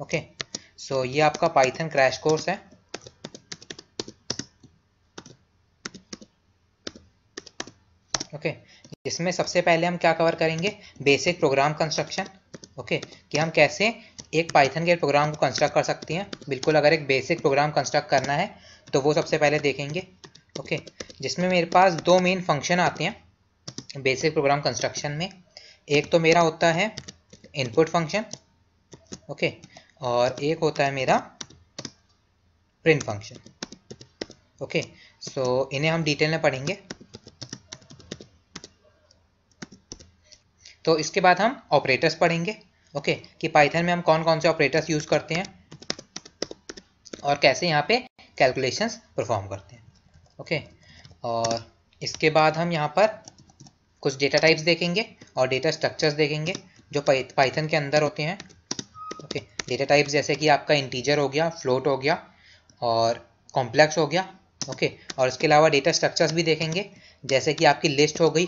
Okay, so ये आपका Python crash course है। ओके, इसमें सबसे पहले हम क्या कवर करेंगे, बेसिक प्रोग्राम कंस्ट्रक्शन। ओके, कि हम कैसे एक पाइथन के प्रोग्राम को कंस्ट्रक्ट कर सकते हैं। बिल्कुल, अगर एक बेसिक प्रोग्राम कंस्ट्रक्ट करना है तो वो सबसे पहले देखेंगे। ओके, जिसमें मेरे पास दो मेन फंक्शन आते हैं बेसिक प्रोग्राम कंस्ट्रक्शन में। एक तो मेरा होता है इनपुट फंक्शन, ओके, और एक होता है मेरा प्रिंट फंक्शन। ओके, सो इन्हें हम डिटेल में पढ़ेंगे। तो इसके बाद हम ऑपरेटर्स पढ़ेंगे। ओके, कि पाइथन में हम कौन कौन से ऑपरेटर्स यूज करते हैं और कैसे यहाँ पे कैलकुलेशंस परफॉर्म करते हैं। ओके, और इसके बाद हम यहाँ पर कुछ डेटा टाइप्स देखेंगे और डेटा स्ट्रक्चर्स देखेंगे जो पाइथन के अंदर होते हैं। ओके, डेटा टाइप्स जैसे कि आपका इंटीजर हो गया, फ्लोट हो गया और कॉम्प्लेक्स हो गया। ओके, और इसके अलावा डेटा स्ट्रक्चर्स भी देखेंगे जैसे कि आपकी लिस्ट हो गई,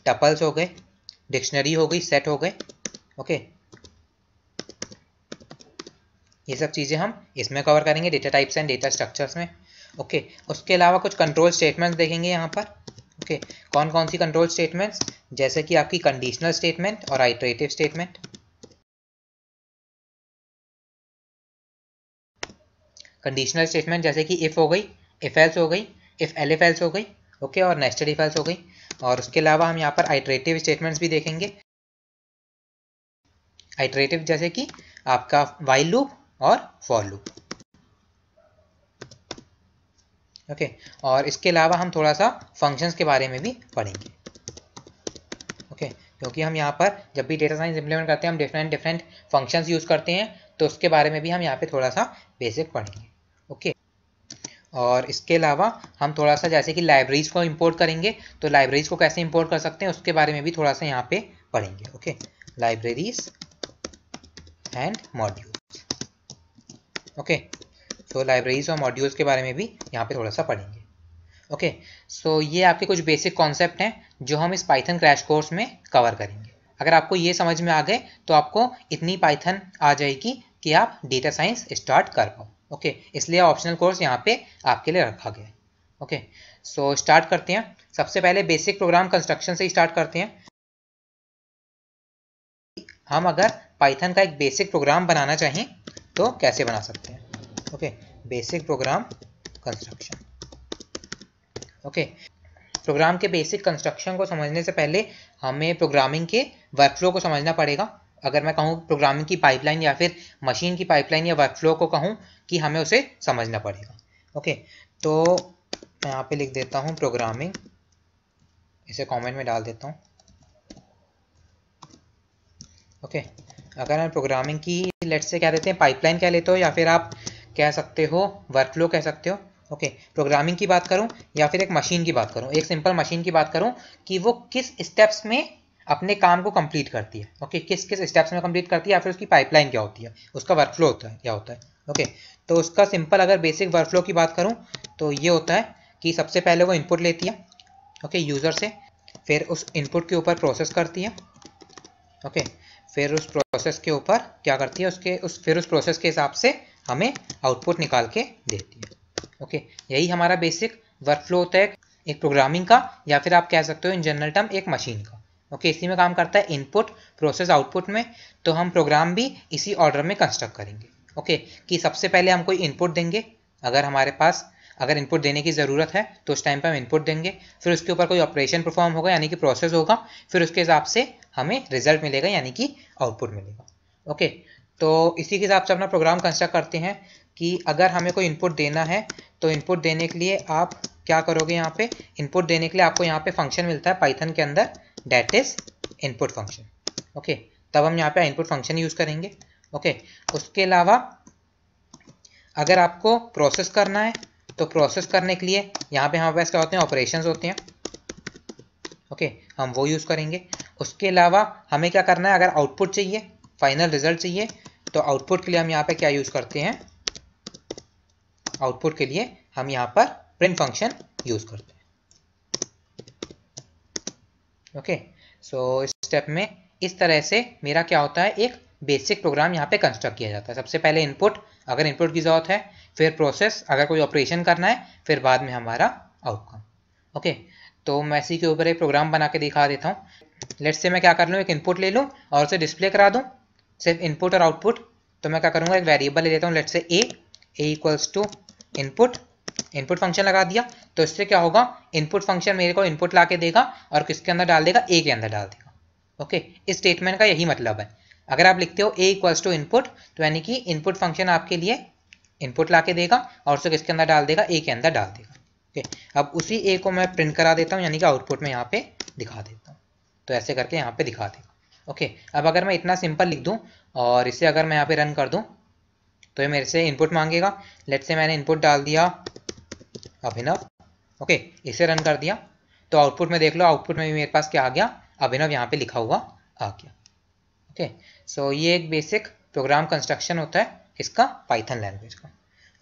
टपल्स हो गए, डिक्शनरी हो गई, सेट हो गए। ओके, ये सब चीज़ें हम इसमें कवर करेंगे data types and data structures में। ओके, उसके अलावा कुछ कंट्रोल स्टेटमेंट्स देखेंगे यहाँ पर। ओके, कौन कौन सी कंट्रोल स्टेटमेंट्स, जैसे कि आपकी कंडीशनल स्टेटमेंट और आइटरेटिव स्टेटमेंट। कंडीशनल स्टेटमेंट जैसे कि इफ़ हो गई, इफ एल्स हो गई, इफ एलिफ एल्स हो गई। ओके, और नेस्टेड इफ एल्स हो गई। और उसके अलावा हम यहाँ पर आइटरेटिव स्टेटमेंट्स भी देखेंगे। आइटरेटिव जैसे कि आपका व्हाइल लूप और फॉर लूप। ओके, और इसके अलावा हम थोड़ा सा फंक्शंस के बारे में भी पढ़ेंगे। ओके, क्योंकि हम यहाँ पर जब भी डेटा साइंस इंप्लीमेंट करते हैं हम डिफरेंट फंक्शंस यूज़ करते हैं, तो उसके बारे में भी हम यहाँ पे थोड़ा सा बेसिक पढ़ेंगे। ओके, और इसके अलावा हम थोड़ा सा जैसे कि लाइब्रेरीज को इंपोर्ट करेंगे, तो लाइब्रेरीज को कैसे इंपोर्ट कर सकते हैं उसके बारे में भी थोड़ा सा यहाँ पे पढ़ेंगे। Okay, libraries and modules. Okay, तो लाइब्रेरीज और मॉड्यूल्स के बारे में भी यहाँ पे थोड़ा सा पढ़ेंगे। ओके, सो ये आपके कुछ बेसिक कॉन्सेप्ट हैं जो हम इस पाइथन क्रैश कोर्स में कवर करेंगे। अगर आपको ये समझ में आ गए तो आपको इतनी पाइथन आ जाएगी कि आप डेटा साइंस स्टार्ट कर पाओ। ओके, इसलिए ऑप्शनल कोर्स यहाँ पे आपके लिए रखा गया है। ओके, सो स्टार्ट करते हैं। सबसे पहले बेसिक प्रोग्राम कंस्ट्रक्शन से ही स्टार्ट करते हैं। हम अगर पाइथन का एक बेसिक प्रोग्राम बनाना चाहें तो कैसे बना सकते हैं। Okay, basic program construction. Okay, program के बेसिक कंस्ट्रक्शन को समझने से पहले हमें प्रोग्रामिंग के वर्कफ्लो को समझना पड़ेगा। अगर मैं कहूँ प्रोग्रामिंग की पाइपलाइन या फिर मशीन की पाइपलाइन या वर्कफ्लो को कहूँ कि हमें उसे समझना पड़ेगा। ओके, तो मैं यहाँ पे लिख देता हूँ प्रोग्रामिंग, इसे कमेंट में डाल देता हूँ। ओके, अगर मैं प्रोग्रामिंग की लेट्स से क्या देते हैं पाइपलाइन कह लेते हो या फिर आप कह सकते हो वर्कफ्लो कह सकते हो। ओके, प्रोग्रामिंग की बात करूं या फिर एक मशीन की बात करूं, एक सिंपल मशीन की बात करूं कि वो किस स्टेप्स में अपने काम को कंप्लीट करती है। ओके, किस किस स्टेप्स में कंप्लीट करती है या फिर उसकी पाइपलाइन क्या होती है, उसका वर्कफ्लो होता है क्या होता है। ओके, तो उसका सिंपल अगर बेसिक वर्कफ्लो की बात करूँ तो ये होता है कि सबसे पहले वो इनपुट लेती है ओके यूज़र से, फिर उस इनपुट के ऊपर प्रोसेस करती है। ओके, फिर उस प्रोसेस के ऊपर क्या करती है फिर उस प्रोसेस के हिसाब से हमें आउटपुट निकाल के देती है। ओके, यही हमारा बेसिक वर्कफ्लो होता है एक प्रोग्रामिंग का, या फिर आप कह सकते हो इन जनरल टर्म एक मशीन का। ओके, इसी में काम करता है इनपुट प्रोसेस आउटपुट में, तो हम प्रोग्राम भी इसी ऑर्डर में कंस्ट्रक्ट करेंगे। ओके, कि सबसे पहले हम कोई इनपुट देंगे, अगर हमारे पास अगर इनपुट देने की ज़रूरत है तो उस टाइम पे हम इनपुट देंगे, फिर उसके ऊपर कोई ऑपरेशन परफॉर्म होगा यानी कि प्रोसेस होगा, फिर उसके हिसाब से हमें रिजल्ट मिलेगा यानी कि आउटपुट मिलेगा। ओके, तो इसी के हिसाब से अपना प्रोग्राम कंस्ट्रक्ट करते हैं कि अगर हमें कोई इनपुट देना है तो इनपुट देने के लिए आप क्या करोगे, यहाँ पे इनपुट देने के लिए आपको यहाँ पे फंक्शन मिलता है पाइथन के अंदर, that is input function. Okay, तब हम यहाँ पे इनपुट फंक्शन यूज़ करेंगे। ओके, उसके अलावा अगर आपको प्रोसेस करना है तो प्रोसेस करने के लिए यहाँ पे हमारे पास क्या होते हैं, ऑपरेशंस होते हैं। ओके, हम वो यूज़ करेंगे। उसके अलावा हमें क्या करना है, अगर आउटपुट चाहिए, फाइनल रिजल्ट चाहिए, तो आउटपुट के लिए हम यहाँ पे क्या यूज़ करते हैं, आउटपुट के लिए हम यहाँ पर प्रिंट फंक्शन यूज़ करते हैं। ओके, सो इस स्टेप में इस तरह से मेरा क्या होता है, एक बेसिक प्रोग्राम यहाँ पे कंस्ट्रक्ट किया जाता है। सबसे पहले इनपुट, अगर इनपुट की जरूरत है, फिर प्रोसेस अगर कोई ऑपरेशन करना है, फिर बाद में हमारा आउटकम। ओके, तो मैं इसी के ऊपर एक प्रोग्राम बना के दिखा देता हूँ। लेट्स से मैं क्या कर लूँ, एक इनपुट ले लूँ और उसे डिस्प्ले करा दूँ, सिर्फ इनपुट और आउटपुट। तो मैं क्या करूँगा, एक वेरिएबल ले लेता हूँ, let's say a equals to input, input function लगा दिया। तो इससे क्या होगा, इनपुट फंक्शन मेरे को इनपुट ला के देगा और किसके अंदर डाल देगा, ए के अंदर डाल देगा। ओके, इस स्टेटमेंट का यही मतलब है। अगर आप लिखते हो ए इक्वल्स टू इनपुट, तो यानी कि इनपुट फंक्शन आपके लिए इनपुट ला के देगा और उसे किसके अंदर डाल देगा, ए के अंदर डाल देगा। ओके, अब उसी ए को मैं प्रिंट करा देता हूँ, यानी कि आउटपुट में यहाँ पे दिखा देता हूँ। तो ऐसे करके यहाँ पे दिखा देगा। ओके, अब अगर मैं इतना सिंपल लिख दूँ और इसे अगर मैं यहाँ पे रन कर दूँ, तो ये मेरे से इनपुट मांगेगा। लेट्स से मैंने इनपुट डाल दिया अभिनव। ओके, इसे रन कर दिया तो आउटपुट में देख लो, आउटपुट में भी मेरे पास क्या आ गया, अभिनव यहाँ पे लिखा हुआ आ गया। ओके, सो ये एक बेसिक प्रोग्राम कंस्ट्रक्शन होता है इसका, पाइथन लैंग्वेज का।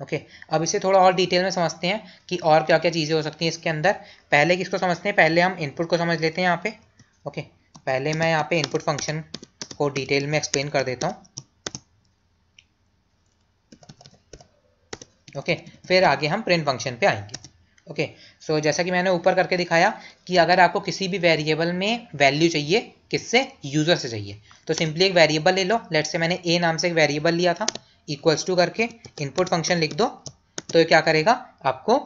ओके, अब इसे थोड़ा और डिटेल में समझते हैं कि और क्या क्या चीज़ें हो सकती हैं इसके अंदर। पहले किसको समझते हैं, पहले हम इनपुट को समझ लेते हैं यहाँ पे। ओके, पहले मैं यहाँ पे इनपुट फंक्शन को डिटेल में एक्सप्लेन कर देता हूँ। ओके, फिर आगे हम प्रिंट फंक्शन पे आएंगे। ओके, सो जैसा कि मैंने ऊपर करके दिखाया कि अगर आपको किसी भी वेरिएबल में वैल्यू चाहिए, किससे, यूजर से चाहिए, तो सिंपली एक वेरिएबल ले लो। लेट्स से मैंने ए नाम से एक वेरिएबल लिया था, इक्वल्स टू करके इनपुट फंक्शन लिख दो। तो ये क्या करेगा, आपको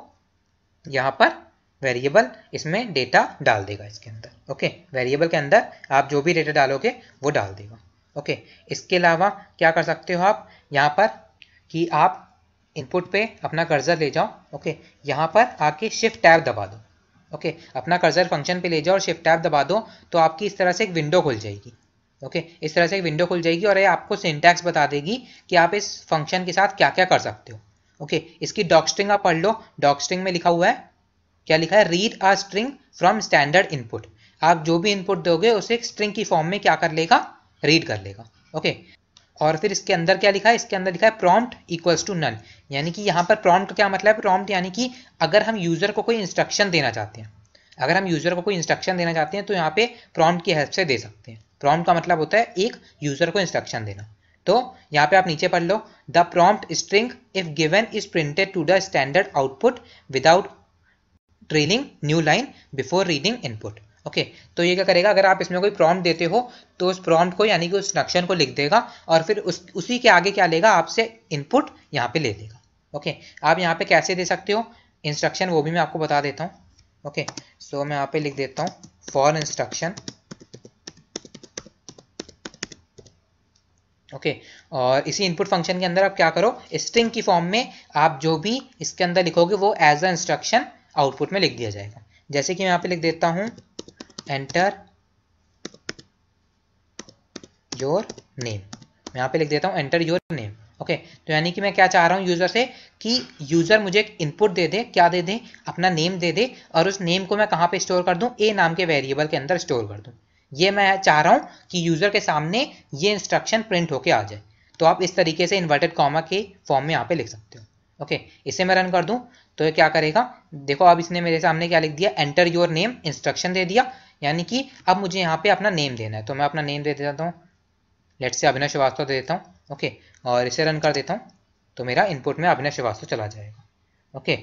यहाँ पर वेरिएबल इसमें डेटा डाल देगा इसके अंदर। ओके, वेरिएबल के अंदर आप जो भी डेटा डालोगे वो डाल देगा। ओके, इसके अलावा क्या कर सकते हो आप यहाँ पर, कि आप इनपुट पे अपना कर्सर ले जाओ। ओके, यहाँ पर आके शिफ्ट टैब दबा दो। ओके, अपना कर्सर फंक्शन पे ले जाओ और शिफ्ट टैब दबा दो, तो आपकी इस तरह से एक विंडो खुल जाएगी। ओके, इस तरह से एक विंडो खुल जाएगी और ये आपको सिंटैक्स बता देगी कि आप इस फंक्शन के साथ क्या क्या कर सकते हो। ओके, इसकी डॉक स्ट्रिंग आप पढ़ लो। डॉक स्ट्रिंग में लिखा हुआ है, क्या लिखा है, read a string from standard input. आप जो भी इनपुट दोगे उसे एक स्ट्रिंग की फॉर्म में क्या कर लेगा, रीड कर लेगा। ओके, और फिर इसके अंदर क्या लिखा है, इसके अंदर लिखा है प्रॉम्प्ट इक्वल्स टू नन। यानी कि यहाँ पर प्रॉम्प्ट का क्या मतलब है, प्रॉम्प्ट यानी कि अगर हम यूजर को कोई इंस्ट्रक्शन देना चाहते हैं, अगर हम यूजर को कोई इंस्ट्रक्शन देना चाहते हैं तो यहाँ पे प्रॉम्प्ट की हेल्प से दे सकते हैं। प्रॉम्प्ट का मतलब होता है एक यूजर को इंस्ट्रक्शन देना। तो यहाँ पे आप नीचे पढ़ लो, the prompt string if given is printed to the standard output without trailing new line before reading input. Okay, तो ये क्या करेगा, अगर आप इसमें कोई प्रॉम्प्ट देते हो तो उस प्रॉम्प्ट को यानी कि उस इंस्ट्रक्शन को लिख देगा और फिर उसी के आगे क्या लेगा, आपसे इनपुट यहाँ पे ले लेगा। ओके, आप यहाँ पे कैसे दे सकते हो इंस्ट्रक्शन, वो भी मैं आपको बता देता हूँ। ओके, सो मैं यहाँ पे लिख देता हूँ फॉर इंस्ट्रक्शन। ओके, और इसी इनपुट फंक्शन के अंदर आप क्या करो, स्ट्रिंग की फॉर्म में आप जो भी इसके अंदर लिखोगे वो एज अ इंस्ट्रक्शन आउटपुट में लिख दिया जाएगा। जैसे कि मैं यहाँ पे लिख देता हूँ एंटर योर नेम, मैं यहाँ पे लिख देता हूँ एंटर योर नेम। ओके, तो यानी कि मैं क्या चाह रहा हूँ यूजर से, कि यूजर मुझे एक इनपुट दे दे, क्या दे दे, अपना नेम दे दे, और उस नेम को मैं कहाँ पे स्टोर कर दूँ, ए नाम के वेरिएबल के अंदर स्टोर कर दूँ। ये मैं चाह रहा हूँ कि यूजर के सामने ये इंस्ट्रक्शन प्रिंट होके आ जाए। तो आप इस तरीके से इन्वर्टेड कॉमा के फॉर्म में यहाँ पे लिख सकते हो। ओके, इसे मैं रन कर दूँ तो ये क्या करेगा, देखो अब इसने मेरे सामने क्या लिख दिया, एंटर योर नेम, इंस्ट्रक्शन दे दिया, यानी कि अब मुझे यहाँ पे अपना नेम देना है। तो मैं अपना नेम दे देता हूँ, लेट्स से अभिनव श्रीवास्तव दे देता हूँ। ओके, और इसे रन कर देता हूँ तो मेरा इनपुट में अभिनव श्रीवास्तव चला जाएगा। ओके,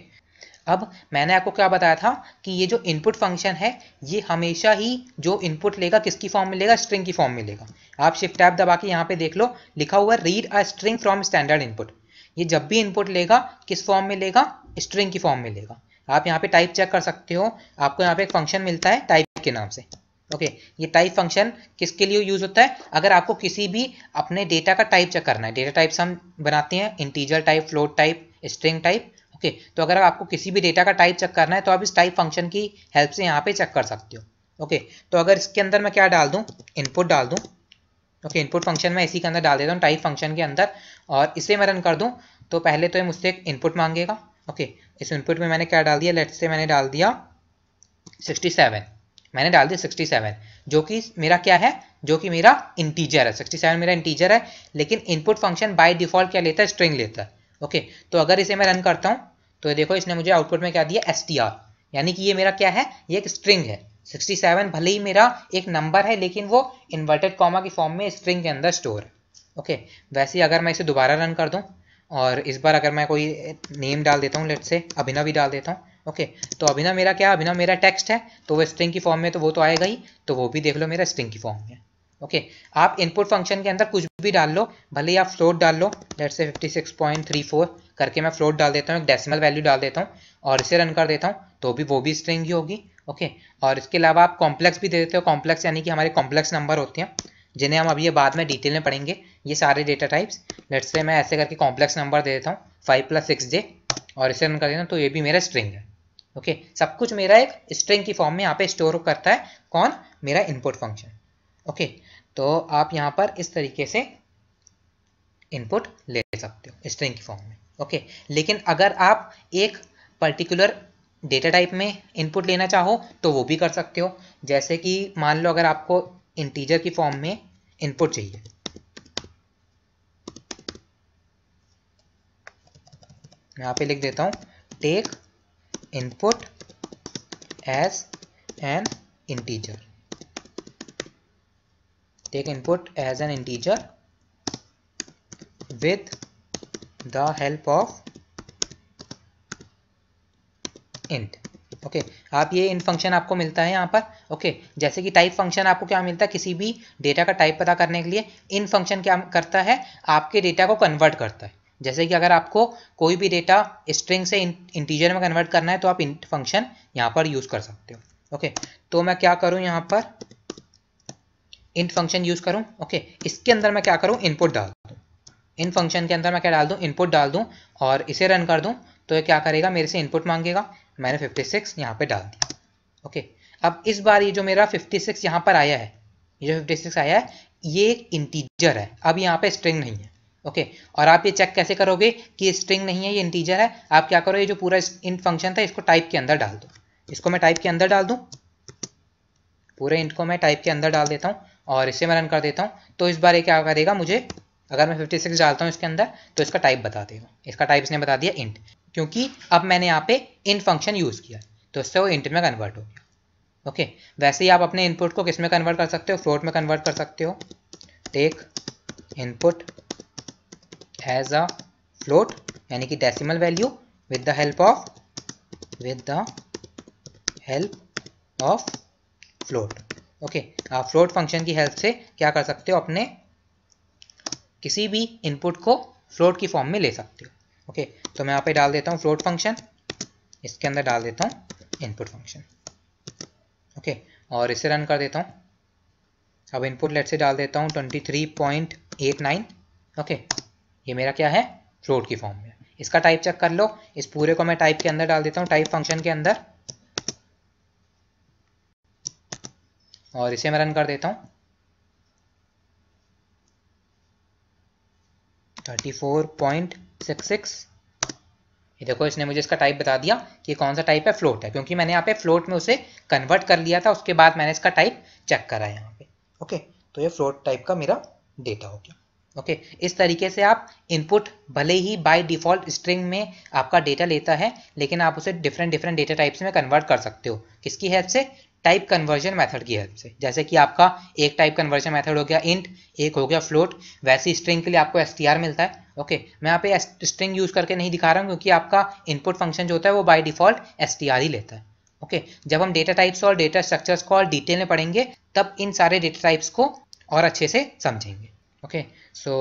अब मैंने आपको क्या बताया था कि ये जो इनपुट फंक्शन है ये हमेशा ही जो इनपुट लेगा किसकी फॉर्म में लेगा, स्ट्रिंग की फॉर्म में लेगा। आप शिफ्ट टैब दबा के यहाँ पे देख लो, लिखा हुआ read a string from standard input. ये जब भी इनपुट लेगा किस फॉर्म में लेगा, स्ट्रिंग की फॉर्म में लेगा। आप यहाँ पे टाइप चेक कर सकते हो, आपको यहाँ पे एक फंक्शन मिलता है टाइप के नाम से। ओके, ये टाइप फंक्शन किसके लिए यूज होता है, अगर आपको किसी भी अपने डेटा का टाइप चेक करना है। डेटा टाइप्स हम बनाते हैं, integer type, float type, string type. Okay, तो अगर आपको किसी भी डेटा का टाइप चेक करना है तो आप इस टाइप फंक्शन की हेल्प से यहाँ पे चेक कर सकते हो। ओके, तो अगर इसके अंदर मैं क्या डाल दूँ, इनपुट डाल दूँ। ओके, इनपुट फंक्शन मैं इसी के अंदर डाल देता हूँ, टाइप फंक्शन के अंदर, और इसे मैं रन कर दूँ तो पहले तो ये मुझसे एक इनपुट मांगेगा। ओके, इस इनपुट में मैंने क्या डाल दिया, लेट्स से मैंने डाल दिया 67, मैंने डाल दिया 67, जो कि मेरा क्या है, जो कि मेरा इंटीजर है। 67 मेरा इंटीजर है, लेकिन इनपुट फंक्शन बाय डिफॉल्ट क्या लेता है, स्ट्रिंग लेता है। ओके, तो अगर इसे मैं रन करता हूँ तो देखो इसने मुझे आउटपुट में क्या दिया, str, यानी कि ये मेरा क्या है, ये एक स्ट्रिंग है। 67 भले ही मेरा एक नंबर है लेकिन वो इन्वर्टेड कॉमा की फॉर्म में स्ट्रिंग के अंदर स्टोर है। ओके, वैसे ही अगर मैं इसे दोबारा रन कर दूं और इस बार अगर मैं कोई नेम डाल देता हूँ, लेट्स से अभिनव ही डाल देता हूँ। ओके, तो अभिनव मेरा क्या, अभिनव मेरा टेक्स्ट है, तो वो स्ट्रिंग की फॉर्म में तो वो तो आएगा ही, तो वो भी देख लो मेरा स्ट्रिंग की फॉर्म में। ओके, आप इनपुट फंक्शन के अंदर कुछ भी डाल लो, भले ही आप फ्लोट डाल लो, लेट्स से 56.34 करके मैं फ्लोट डाल देता हूँ, एक डेसिमल वैल्यू डाल देता हूँ और इसे रन कर देता हूँ, तो भी वो भी स्ट्रिंग ही होगी। ओके, और इसके अलावा आप कॉम्प्लेक्स भी दे देते हो, कॉम्प्लेक्स यानी कि हमारे कॉम्प्लेक्स नंबर होते हैं जिन्हें हम अभी ये बाद में डिटेल में पढ़ेंगे, ये सारे डेटा टाइप्स। लेट्स से मैं ऐसे करके कॉम्प्लेक्स नंबर दे देता हूँ 5 + 6j और इसे रन कर देता हूँ, तो ये भी मेरा स्ट्रिंग है। ओके, सब कुछ मेरा एक स्ट्रिंग की फॉर्म में यहाँ पे स्टोर करता है, कौन, मेरा इनपुट फंक्शन। ओके, तो आप यहाँ पर इस तरीके से इनपुट ले सकते हो स्ट्रिंग की फॉर्म में। ओके, लेकिन अगर आप एक पर्टिकुलर डेटा टाइप में इनपुट लेना चाहो तो वो भी कर सकते हो। जैसे कि मान लो अगर आपको इंटीजर की फॉर्म में इनपुट चाहिए, यहाँ पे लिख देता हूँ take input as an integer, take input as an integer with the help of int। Okay, आप ये int फंक्शन आपको मिलता है यहाँ पर। ओके, जैसे कि टाइप फंक्शन आपको क्या मिलता है, किसी भी डेटा का टाइप पता करने के लिए int फंक्शन क्या करता है, आपके डेटा को कन्वर्ट करता है। जैसे कि अगर आपको कोई भी डेटा स्ट्रिंग से इंटीजर में कन्वर्ट करना है तो आप int फंक्शन यहाँ पर यूज कर सकते हो। ओके, तो मैं क्या करूँ, यहाँ पर int फंक्शन यूज करूँ। ओके, इसके अंदर मैं क्या करूँ, इनपुट डाल दूँ, इन फंक्शन के अंदर मैं क्या डाल दूं, इनपुट डाल दूं और इसे रन कर दूं, तो ये क्या करेगा, मेरे से इनपुट मांगेगा। मैंने 56 यहाँ पे डाल दिया। ओके, अब इस बार ये जो मेरा 56 यहाँ पर आया है, ये जो 56 आया है ये एक इंटीजर है, अब यहाँ पे स्ट्रिंग नहीं है। ओके, और आप ये चेक कैसे करोगे कि ये स्ट्रिंग नहीं है, ये इंटीजर है, आप क्या करो, ये जो पूरा इंट फंक्शन था इसको टाइप के अंदर डाल दो। इसको मैं टाइप के अंदर डाल दूँ, पूरे इंट को मैं टाइप के अंदर डाल देता हूँ और इसे मैं रन कर देता हूँ, तो इस बार ये क्या करेगा, मुझे अगर मैं 56 डालता हूँ इसके अंदर तो इसका टाइप बता देगा। इसका टाइप इसने बता दिया इंट, क्योंकि अब मैंने यहाँ पे इंट फंक्शन यूज़ किया तो इससे वो इंट में कन्वर्ट हो गया। ओके, वैसे ही आप अपने इनपुट को किस में कन्वर्ट कर सकते हो, फ्लोट में कन्वर्ट कर सकते हो। Take input as a float यानी कि decimal value with the help of float. Okay, आप फ्लोट फंक्शन की हेल्प से क्या कर सकते हो, अपने किसी भी इनपुट को फ्लोट की फॉर्म में ले सकते हो। ओके, तो मैं यहाँ पे डाल देता हूँ फ्लोट फंक्शन, इसके अंदर डाल देता हूँ इनपुट फंक्शन। ओके, और इसे रन कर देता हूँ। अब इनपुट लेट से डाल देता हूँ 23.89। ओके, ये मेरा क्या है, फ्लोट की फॉर्म में। इसका टाइप चेक कर लो, इस पूरे को मैं टाइप के अंदर डाल देता हूँ, टाइप फंक्शन के अंदर, और इसे मैं रन कर देता हूँ। 34.66, ये देखो इसने मुझे इसका टाइप बता दिया कि कौन सा टाइप है, फ्लोट है, क्योंकि मैंने यहाँ पे फ्लोट में उसे कन्वर्ट कर लिया था, उसके बाद मैंने इसका टाइप चेक करा है यहाँ पे। ओके, तो ये फ्लोट टाइप का मेरा डेटा हो गया। ओके, इस तरीके से आप इनपुट भले ही बाय डिफॉल्ट स्ट्रिंग में आपका डेटा लेता है, लेकिन आप उसे डिफरेंट डेटा टाइप्स में कन्वर्ट कर सकते हो। किसकी हेल्प से, टाइप कन्वर्जन मेथड की हेल्प से। जैसे कि आपका एक टाइप कन्वर्जन मेथड हो गया इंट, एक हो गया फ्लोट, वैसे स्ट्रिंग के लिए आपको str मिलता है। ओके, मैं यहाँ पे स्ट्रिंग यूज करके नहीं दिखा रहा हूँ क्योंकि आपका इनपुट फंक्शन जो होता है वो बाय डिफॉल्ट str ही लेता है। ओके, जब हम डेटा टाइप्स और डेटा स्ट्रक्चर्स को और डिटेल में पढ़ेंगे तब इन सारे डेटा टाइप्स को और अच्छे से समझेंगे। ओके, सो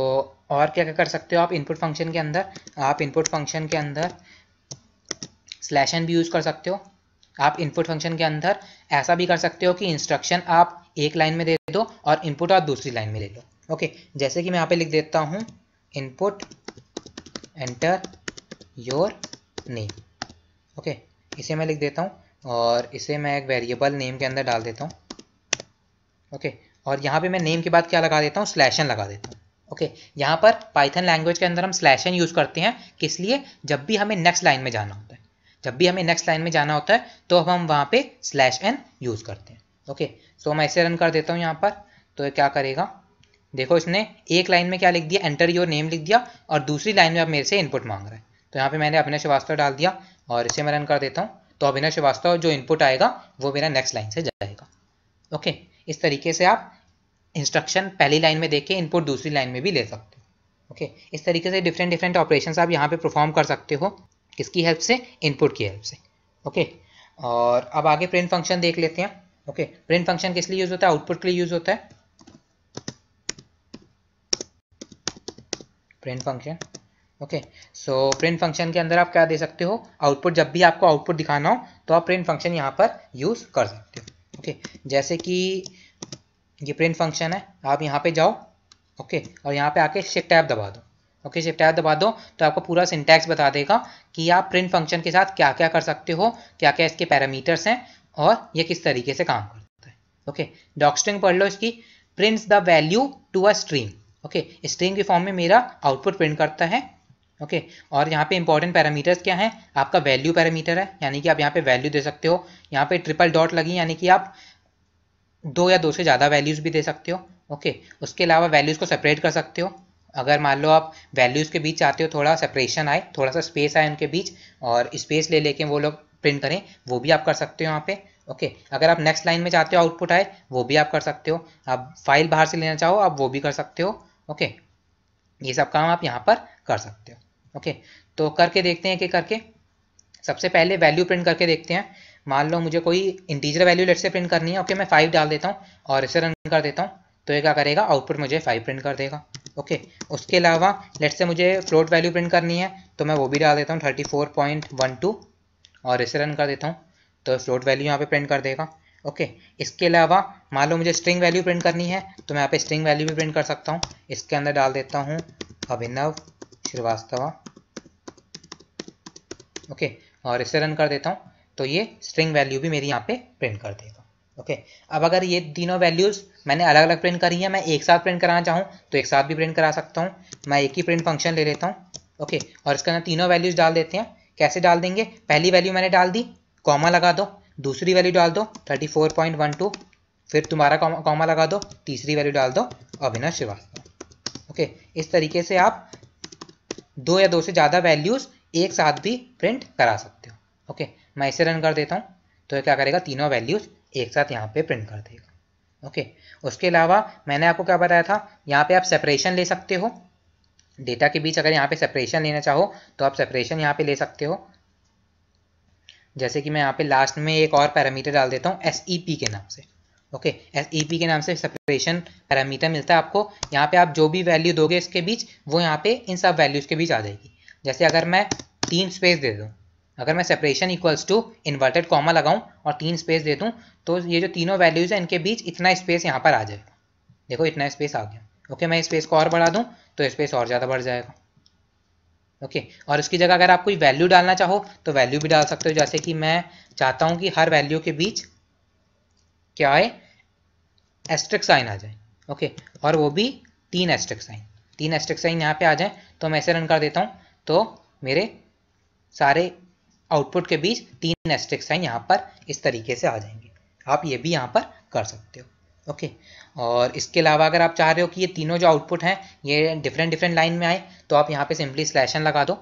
और क्या क्या कर सकते हो आप इनपुट फंक्शन के अंदर, आप इनपुट फंक्शन के अंदर /n भी यूज कर सकते हो। आप इनपुट फंक्शन के अंदर ऐसा भी कर सकते हो कि इंस्ट्रक्शन आप एक लाइन में दे दो और इनपुट आप दूसरी लाइन में ले लो। ओके, जैसे कि मैं यहाँ पे लिख देता हूँ input enter your name. Okay, इसे मैं लिख देता हूँ और इसे मैं एक वेरिएबल नेम के अंदर डाल देता हूँ। ओके, और यहाँ पे मैं नेम के बाद क्या लगा देता हूँ, /n लगा देता हूँ। ओके, यहाँ पर पाइथन लैंग्वेज के अंदर हम /n यूज़ करते हैं, किस लिए, जब भी हमें नेक्स्ट लाइन में जाना होता है, जब भी हमें नेक्स्ट लाइन में जाना होता है तो अब हम वहाँ पे /n यूज़ करते हैं। ओके, सो मैं इसे रन कर देता हूँ यहाँ पर, तो ये क्या करेगा, देखो इसने एक लाइन में क्या लिख दिया, एंटर योर नेम लिख दिया, और दूसरी लाइन में अब मेरे से इनपुट मांग रहा है। तो यहाँ पे मैंने अभिनव श्रीवास्तव डाल दिया और इसे मैं रन कर देता हूँ, तो अभिनव श्रीवास्तव जो इनपुट आएगा वो मेरा नेक्स्ट लाइन से जाएगा। ओके, इस तरीके से आप इंस्ट्रक्शन पहली लाइन में देख के इनपुट दूसरी लाइन में भी ले सकते हो। ओके, इस तरीके से डिफरेंट डिफरेंट ऑपरेशंस आप यहाँ पे परफॉर्म कर सकते हो, किसकी हेल्प से, इनपुट की हेल्प से। ओके, और अब आगे प्रिंट फंक्शन देख लेते हैं। ओके, प्रिंट फंक्शन किस लिए यूज होता है, आउटपुट के लिए यूज होता है print function. Okay, so print function के अंदर आप क्या दे सकते हो, आउटपुट। जब भी आपको आउटपुट दिखाना हो तो आप प्रिंट फंक्शन यहाँ पर यूज कर सकते हो। ओके, जैसे कि ये प्रिंट फंक्शन है, आप यहाँ पे जाओ। ओके, और यहाँ पे आके शिफ्ट टैब दबा दो। ओके, शिफ्ट टैब दबा दो तो आपको पूरा सिंटैक्स बता देगा कि आप प्रिंट फंक्शन के साथ क्या क्या कर सकते हो, क्या क्या इसके पैरामीटर्स हैं और ये किस तरीके से काम करता है। ओके, डॉक्स्ट्रिंग पढ़ लो इसकी, prints the value to a string. Okay, string की फॉर्म में मेरा आउटपुट प्रिंट करता है। ओके, और यहाँ पे इंपॉर्टेंट पैरामीटर्स क्या हैं, आपका वैल्यू पैरामीटर है, यानी कि आप यहाँ पे वैल्यू दे सकते हो। यहाँ पे ट्रिपल डॉट लगी, यानी कि आप 2 या 2 से ज़्यादा वैल्यूज़ भी दे सकते हो। ओके, उसके अलावा वैल्यूज़ को सेपरेट कर सकते हो। अगर मान लो आप वैल्यूज़ के बीच चाहते हो थोड़ा सेपरेशन आए, थोड़ा सा स्पेस आए उनके बीच, और स्पेस ले लेके वो लोग प्रिंट करें, वो भी आप कर सकते हो यहाँ पे। ओके, अगर आप नेक्स्ट लाइन में चाहते हो आउटपुट आए, वो भी आप कर सकते हो। आप फाइल बाहर से लेना चाहो, आप वो भी कर सकते हो। ओके, ये सब काम आप यहाँ पर कर सकते हो। ओके, तो करके देखते हैं कि करके सबसे पहले वैल्यू प्रिंट करके देखते हैं। मान लो मुझे कोई इंटीजर वैल्यू लेट से प्रिंट करनी है। ओके, मैं 5 डाल देता हूँ और इसे रन कर देता हूँ, तो ये क्या करेगा, आउटपुट मुझे 5 प्रिंट कर देगा। ओके, उसके अलावा लेट से मुझे फ्लोट वैल्यू प्रिंट करनी है, तो मैं वो भी डाल देता हूँ 34.12 और इसे रन कर देता हूँ, तो फ्लोट वैल्यू यहाँ पे प्रिंट कर देगा। ओके, इसके अलावा मान लो मुझे स्ट्रिंग वैल्यू प्रिंट करनी है, तो मैं यहाँ पे स्ट्रिंग वैल्यू भी प्रिंट कर सकता हूँ। इसके अंदर डाल देता हूँ अभिनव श्रीवास्तव। ओके, और इसे रन कर देता हूँ, तो ये स्ट्रिंग वैल्यू भी मेरी यहाँ पे प्रिंट कर देगा। ओके, अब अगर ये तीनों वैल्यूज़ मैंने अलग अलग प्रिंट करी है, मैं एक साथ प्रिंट कराना चाहूँ तो एक साथ भी प्रिंट करा सकता हूँ। मैं एक ही प्रिंट फंक्शन ले लेता हूँ। ओके, और इसके अंदर तीनों वैल्यूज़ डाल देते हैं। कैसे डाल देंगे, पहली वैल्यू मैंने डाल दी, कॉमा लगा दो, दूसरी वैल्यू डाल दो 34.12, फिर तुम्हारा कॉमा लगा दो, तीसरी वैल्यू डाल दो अभिनव श्रीवास्तव। ओके, इस तरीके से आप 2 या 2 से ज़्यादा वैल्यूज़ एक साथ भी प्रिंट करा सकते हो। ओके, मैं इसे रन कर देता हूँ, तो ये क्या करेगा, तीनों वैल्यूज़ एक साथ यहाँ पे प्रिंट कर देगा। ओके, उसके अलावा मैंने आपको क्या बताया था, यहाँ पे आप सेपरेशन ले सकते हो डेटा के बीच। अगर यहाँ पे सेपरेशन लेना चाहो तो आप सेपरेशन यहाँ पे ले सकते हो। जैसे कि मैं यहाँ पे लास्ट में एक और पैरामीटर डाल देता हूँ SEP के नाम से। ओके, SEP के नाम से सेपरेशन पैरामीटर मिलता है आपको। यहाँ पे आप जो भी वैल्यू दोगे इसके बीच, वो यहाँ पे इन सब वैल्यूज़ के बीच आ जाएगी। जैसे अगर मैं 3 स्पेस दे दूँ, अगर मैं separation equals to inverted comma लगाऊं और 3 स्पेस दे दूं, तो ये जो तीनों वैल्यूज़ हैं इनके बीच इतना स्पेस यहाँ पर आ जाएगा। देखो इतना स्पेस आ गया। ओके, मैं स्पेस को और बढ़ा दूं तो स्पेस और ज़्यादा बढ़ जाएगा। ओके, और इसकी जगह अगर आप कोई वैल्यू डालना चाहो तो वैल्यू भी डाल सकते हो। जैसे कि मैं चाहता हूँ कि हर वैल्यू के बीच क्या आए, एस्ट्रिक साइन आ जाए। ओके, और वो भी 3 एस्ट्रिक साइन यहाँ पे आ जाए। तो मैं ऐसे रन कर देता हूँ, तो मेरे सारे आउटपुट के बीच 3 एस्ट्रिक साइन यहाँ पर इस तरीके से आ जाएंगे। आप ये भी यहाँ पर कर सकते हो। ओके, और इसके अलावा अगर आप चाह रहे हो कि ये तीनों जो आउटपुट हैं ये डिफरेंट लाइन में आए, तो आप यहाँ पे सिंपली स्लैशन लगा दो।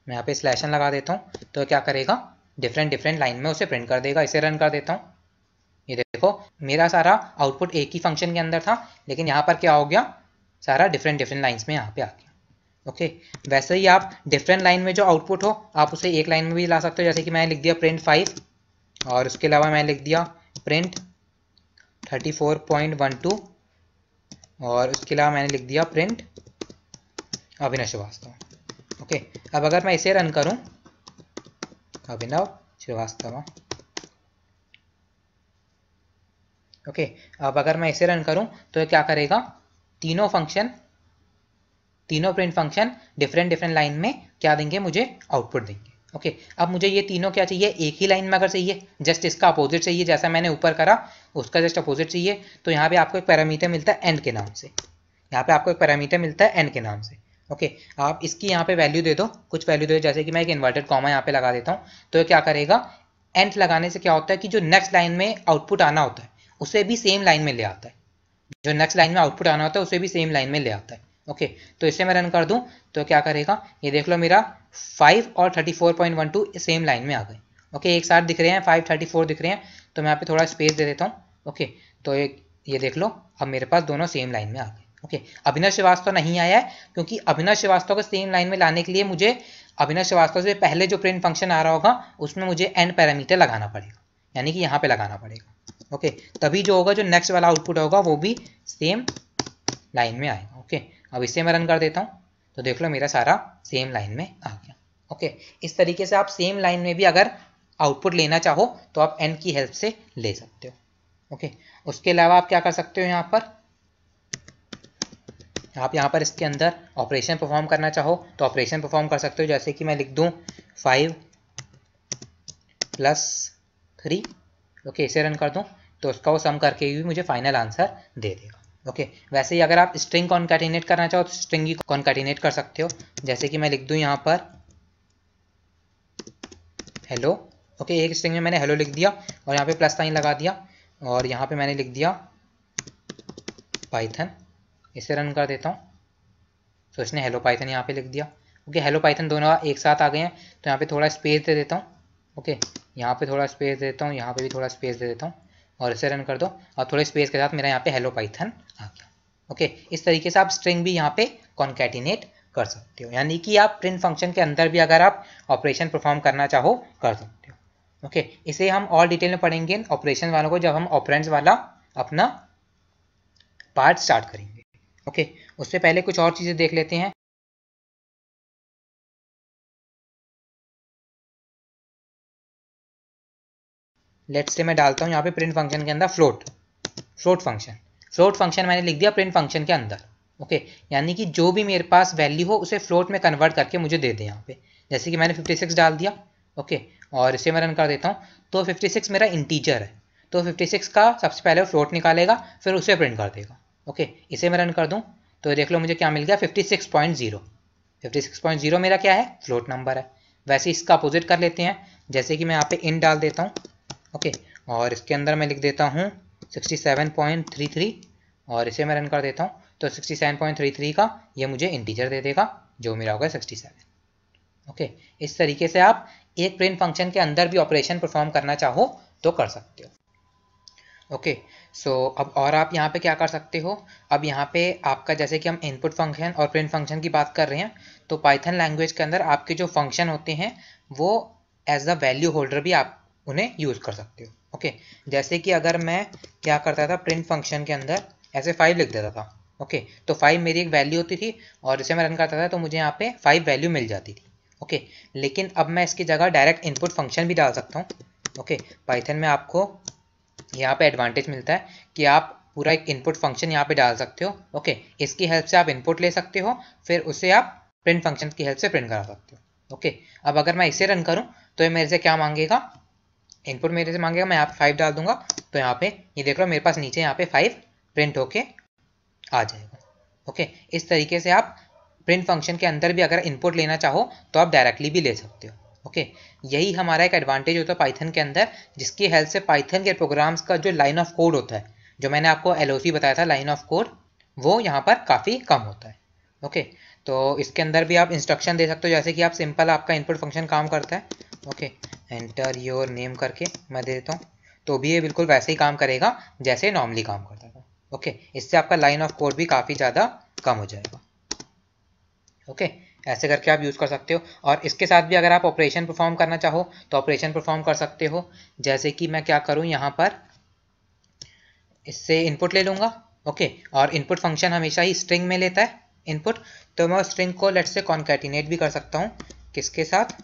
मैं यहाँ पे स्लैशन लगा देता हूँ, तो क्या करेगा, डिफरेंट लाइन में उसे प्रिंट कर देगा। इसे रन कर देता हूँ, ये देखो मेरा सारा आउटपुट एक ही फंक्शन के अंदर था, लेकिन यहाँ पर क्या हो गया, सारा डिफरेंट लाइन्स में यहाँ पे आ गया। ओके, वैसे ही आप डिफरेंट लाइन में जो आउटपुट हो आप उसे एक लाइन में भी ला सकते हो। जैसे कि मैंने लिख दिया प्रिंट 5 और उसके अलावा मैंने लिख दिया प्रिंट 34.12 और उसके अलावा मैंने लिख दिया प्रिंट अभिनव श्रीवास्तव। ओके, अब अगर मैं इसे रन करूं, अभिनव श्रीवास्तव। ओके, अब अगर मैं इसे रन करूं तो ये क्या करेगा, तीनों प्रिंट फंक्शन डिफरेंट लाइन में क्या देंगे, मुझे आउटपुट देंगे। ओके, अब मुझे ये तीनों क्या चाहिए, एक ही लाइन में अगर चाहिए, जस्ट इसका अपोजिट चाहिए, जैसा मैंने ऊपर करा उसका जस्ट अपोजिट चाहिए, तो यहाँ पे आपको एक पैरामीटर मिलता है एंड के नाम से। यहाँ पे आपको एक पैरामीटर मिलता है एंड के नाम से। ओके, आप इसकी यहाँ पे वैल्यू दे दो, कुछ वैल्यू दे दो। जैसे कि मैं एक इन्वर्टेड कॉमा यहाँ पे लगा देता हूँ, तो ये क्या करेगा, एंड लगाने से क्या होता है कि जो नेक्स्ट लाइन में आउटपुट आना होता है उसे भी सेम लाइन में ले आता है। जो नेक्स्ट लाइन में आउटपुट आना होता है उसे भी सेम लाइन में ले आता है। ओके, तो इसे मैं रन कर दूं तो क्या करेगा, ये देख लो मेरा 5 और 34.12 सेम लाइन में आ गए। ओके, एक साथ दिख रहे हैं, 5 34 दिख रहे हैं, तो मैं यहाँ पे थोड़ा स्पेस दे देता हूँ। ओके, तो ये देख लो, अब मेरे पास दोनों सेम लाइन में आ गए। ओके, अभिनव श्रीवास्तव नहीं आया है क्योंकि अभिनव श्रीवास्तव को सेम लाइन में लाने के लिए मुझे अभिनव श्रीवास्तव से पहले जो प्रिंट फंक्शन आ रहा होगा उसमें मुझे एन पैरामीटर लगाना पड़ेगा, यानी कि यहाँ पे लगाना पड़ेगा। ओके, तभी जो होगा, जो नेक्स्ट वाला आउटपुट होगा वो भी सेम लाइन में आएगा। ओके, अब इसे मैं रन कर देता हूँ तो देख लो मेरा सारा सेम लाइन में आ गया। ओके, इस तरीके से आप सेम लाइन में भी अगर आउटपुट लेना चाहो तो आप एन की हेल्प से ले सकते हो। ओके, उसके अलावा आप क्या कर सकते हो, यहाँ पर आप यहाँ पर इसके अंदर ऑपरेशन परफॉर्म करना चाहो तो ऑपरेशन परफॉर्म कर सकते हो। जैसे कि मैं लिख दूँ 5 + 3। ओके, इसे रन कर दूँ तो उसका वो सम करके भी मुझे फाइनल आंसर दे देगा। ओके, वैसे ही अगर आप स्ट्रिंग कॉन्कैटिनेट करना चाहो तो स्ट्रिंग ही कॉन्कैटिनेट कर सकते हो। जैसे कि मैं लिख दूँ यहाँ पर हेलो। ओके, एक स्ट्रिंग में मैंने हेलो लिख दिया और यहाँ पे प्लस साइन लगा दिया और यहाँ पे मैंने लिख दिया पाइथन। इसे रन कर देता हूँ तो इसने हेलो पाइथन यहाँ पे लिख दिया। ओके, हेलो पाइथन दोनों एक साथ आ गए हैं तो यहाँ पे थोड़ा स्पेस दे देता हूँ। ओके, यहाँ पे थोड़ा स्पेस देता हूँ, यहाँ पे भी थोड़ा स्पेस दे देता हूँ और इसे रन कर दो और थोड़े स्पेस के साथ मेरा यहाँ पे हेलो पाइथन आ गया। ओके, इस तरीके से आप स्ट्रिंग भी यहाँ पे कॉन्कैटिनेट कर सकते हो, यानी कि आप प्रिंट फंक्शन के अंदर भी अगर आप ऑपरेशन परफॉर्म करना चाहो कर सकते हो। ओके, इसे हम और डिटेल में पढ़ेंगे ऑपरेशन वालों को जब हम ऑपरेंड्स वाला अपना पार्ट स्टार्ट करेंगे। ओके, उससे पहले कुछ और चीज़ें देख लेते हैं। लेट्स से मैं डालता हूँ यहाँ पे प्रिंट फंक्शन के अंदर फ्लोट फंक्शन मैंने लिख दिया प्रिंट फंक्शन के अंदर। ओके, यानी कि जो भी मेरे पास वैल्यू हो उसे फ्लोट में कन्वर्ट करके मुझे दे दे यहाँ पे। जैसे कि मैंने 56 डाल दिया। ओके, और इसे मैं रन कर देता हूँ तो 56 मेरा इंटीजर है तो 56 का सबसे पहले फ्लोट निकालेगा फिर उसे प्रिंट कर देगा। ओके, इसे मैं रन कर दूँ तो देख लो मुझे क्या मिल गया 56.0। 56.0 मेरा क्या है, फ्लोट नंबर है। वैसे इसका अपोजिट कर लेते हैं। जैसे कि मैं यहाँ पे इन डाल देता हूँ। ओके, और इसके अंदर मैं लिख देता हूँ 67.33 और इसे मैं रन कर देता हूँ तो 67.33 का ये मुझे इंटीजर दे देगा जो मेरा होगा 67। ओके, इस तरीके से आप एक प्रिंट फंक्शन के अंदर भी ऑपरेशन परफॉर्म करना चाहो तो कर सकते हो। ओके, सो अब और आप यहाँ पे क्या कर सकते हो, अब यहाँ पे आपका जैसे कि हम इनपुट फंक्शन और प्रिंट फंक्शन की बात कर रहे हैं तो पाइथन लैंग्वेज के अंदर आपके जो फंक्शन होते हैं वो एज अ वैल्यू होल्डर भी आप उन्हें यूज़ कर सकते हो। ओके, जैसे कि अगर मैं क्या करता था प्रिंट फंक्शन के अंदर ऐसे 5 लिख देता था। ओके, तो 5 मेरी एक वैल्यू होती थी और इसे मैं रन करता था तो मुझे यहाँ पे 5 वैल्यू मिल जाती थी। ओके, लेकिन अब मैं इसकी जगह डायरेक्ट इनपुट फंक्शन भी डाल सकता हूँ। ओके, पाइथन में आपको यहाँ पे एडवांटेज मिलता है कि आप पूरा एक इनपुट फंक्शन यहाँ पे डाल सकते हो। ओके, इसकी हेल्प से आप इनपुट ले सकते हो फिर उसे आप प्रिंट फंक्शन की हेल्प से प्रिंट करा सकते हो। ओके, अब अगर मैं इसे रन करूँ तो ये मेरे से क्या मांगेगा, इनपुट मेरे से मांगेगा, मैं यहाँ पे 5 डाल दूंगा तो यहाँ पे ये देख लो मेरे पास नीचे यहाँ पे 5 प्रिंट होके आ जाएगा। ओके, इस तरीके से आप प्रिंट फंक्शन के अंदर भी अगर इनपुट लेना चाहो तो आप डायरेक्टली भी ले सकते हो। ओके, यही हमारा एक एडवांटेज होता है पाइथन के अंदर, जिसकी हेल्प से पाइथन के प्रोग्राम्स का जो लाइन ऑफ कोड होता है, जो मैंने आपको LOC बताया था लाइन ऑफ कोड, वो यहाँ पर काफ़ी कम होता है। ओके, तो इसके अंदर भी आप इंस्ट्रक्शन दे सकते हो। जैसे कि आप सिंपल आपका इनपुट फंक्शन काम करता है। ओके, एंटर योर नेम करके मैं दे देता हूँ तो भी ये बिल्कुल वैसे ही काम करेगा जैसे नॉर्मली काम करता था। ओके, इससे आपका लाइन ऑफ कोड भी काफ़ी ज़्यादा कम हो जाएगा। ओके, ऐसे करके आप यूज़ कर सकते हो। और इसके साथ भी अगर आप ऑपरेशन परफॉर्म करना चाहो तो ऑपरेशन परफॉर्म कर सकते हो। जैसे कि मैं क्या करूँ, यहाँ पर इससे इनपुट ले लूँगा। ओके, और इनपुट फंक्शन हमेशा ही स्ट्रिंग में लेता है इनपुट, तो मैं स्ट्रिंग को लेट्स से कॉन्कैटिनेट भी कर सकता हूँ। किसके साथ,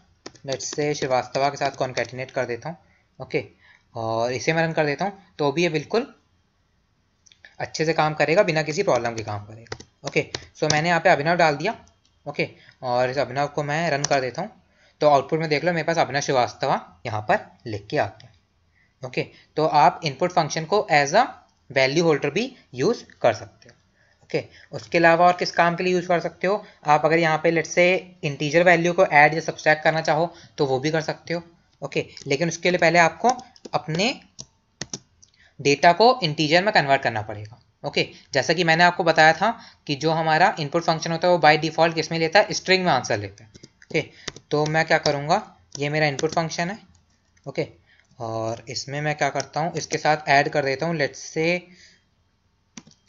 लेट्स से श्रीवास्तवा के साथ कॉन्कैटिनेट कर देता हूँ। ओके, और इसे मैं रन कर देता हूँ तो भी ये बिल्कुल अच्छे से काम करेगा, बिना किसी प्रॉब्लम के काम करेगा। ओके, सो मैंने यहाँ पे अभिनव डाल दिया। ओके, और इस अभिनव को मैं रन कर देता हूँ तो आउटपुट में देख लो मेरे पास अभिनव श्रीवास्तवा यहाँ पर लिख के आ गया। ओके, तो आप इनपुट फंक्शन को एज अ वैल्यू होल्डर भी यूज़ कर सकते हो। ओके, उसके अलावा और किस काम के लिए यूज़ कर सकते हो आप, अगर यहाँ पे लेट्स से इंटीजर वैल्यू को ऐड या सब्सट्रैक्ट करना चाहो तो वो भी कर सकते हो। ओके, लेकिन उसके लिए पहले आपको अपने डेटा को इंटीजर में कन्वर्ट करना पड़ेगा। ओके, जैसा कि मैंने आपको बताया था कि जो हमारा इनपुट फंक्शन होता है वो बाय डिफ़ॉल्ट किस में लेता है, स्ट्रिंग में आंसर लेता है। ओके, तो मैं क्या करूँगा, ये मेरा इनपुट फंक्शन है। ओके, और इसमें मैं क्या करता हूँ, इसके साथ ऐड कर देता हूँ लेट्स से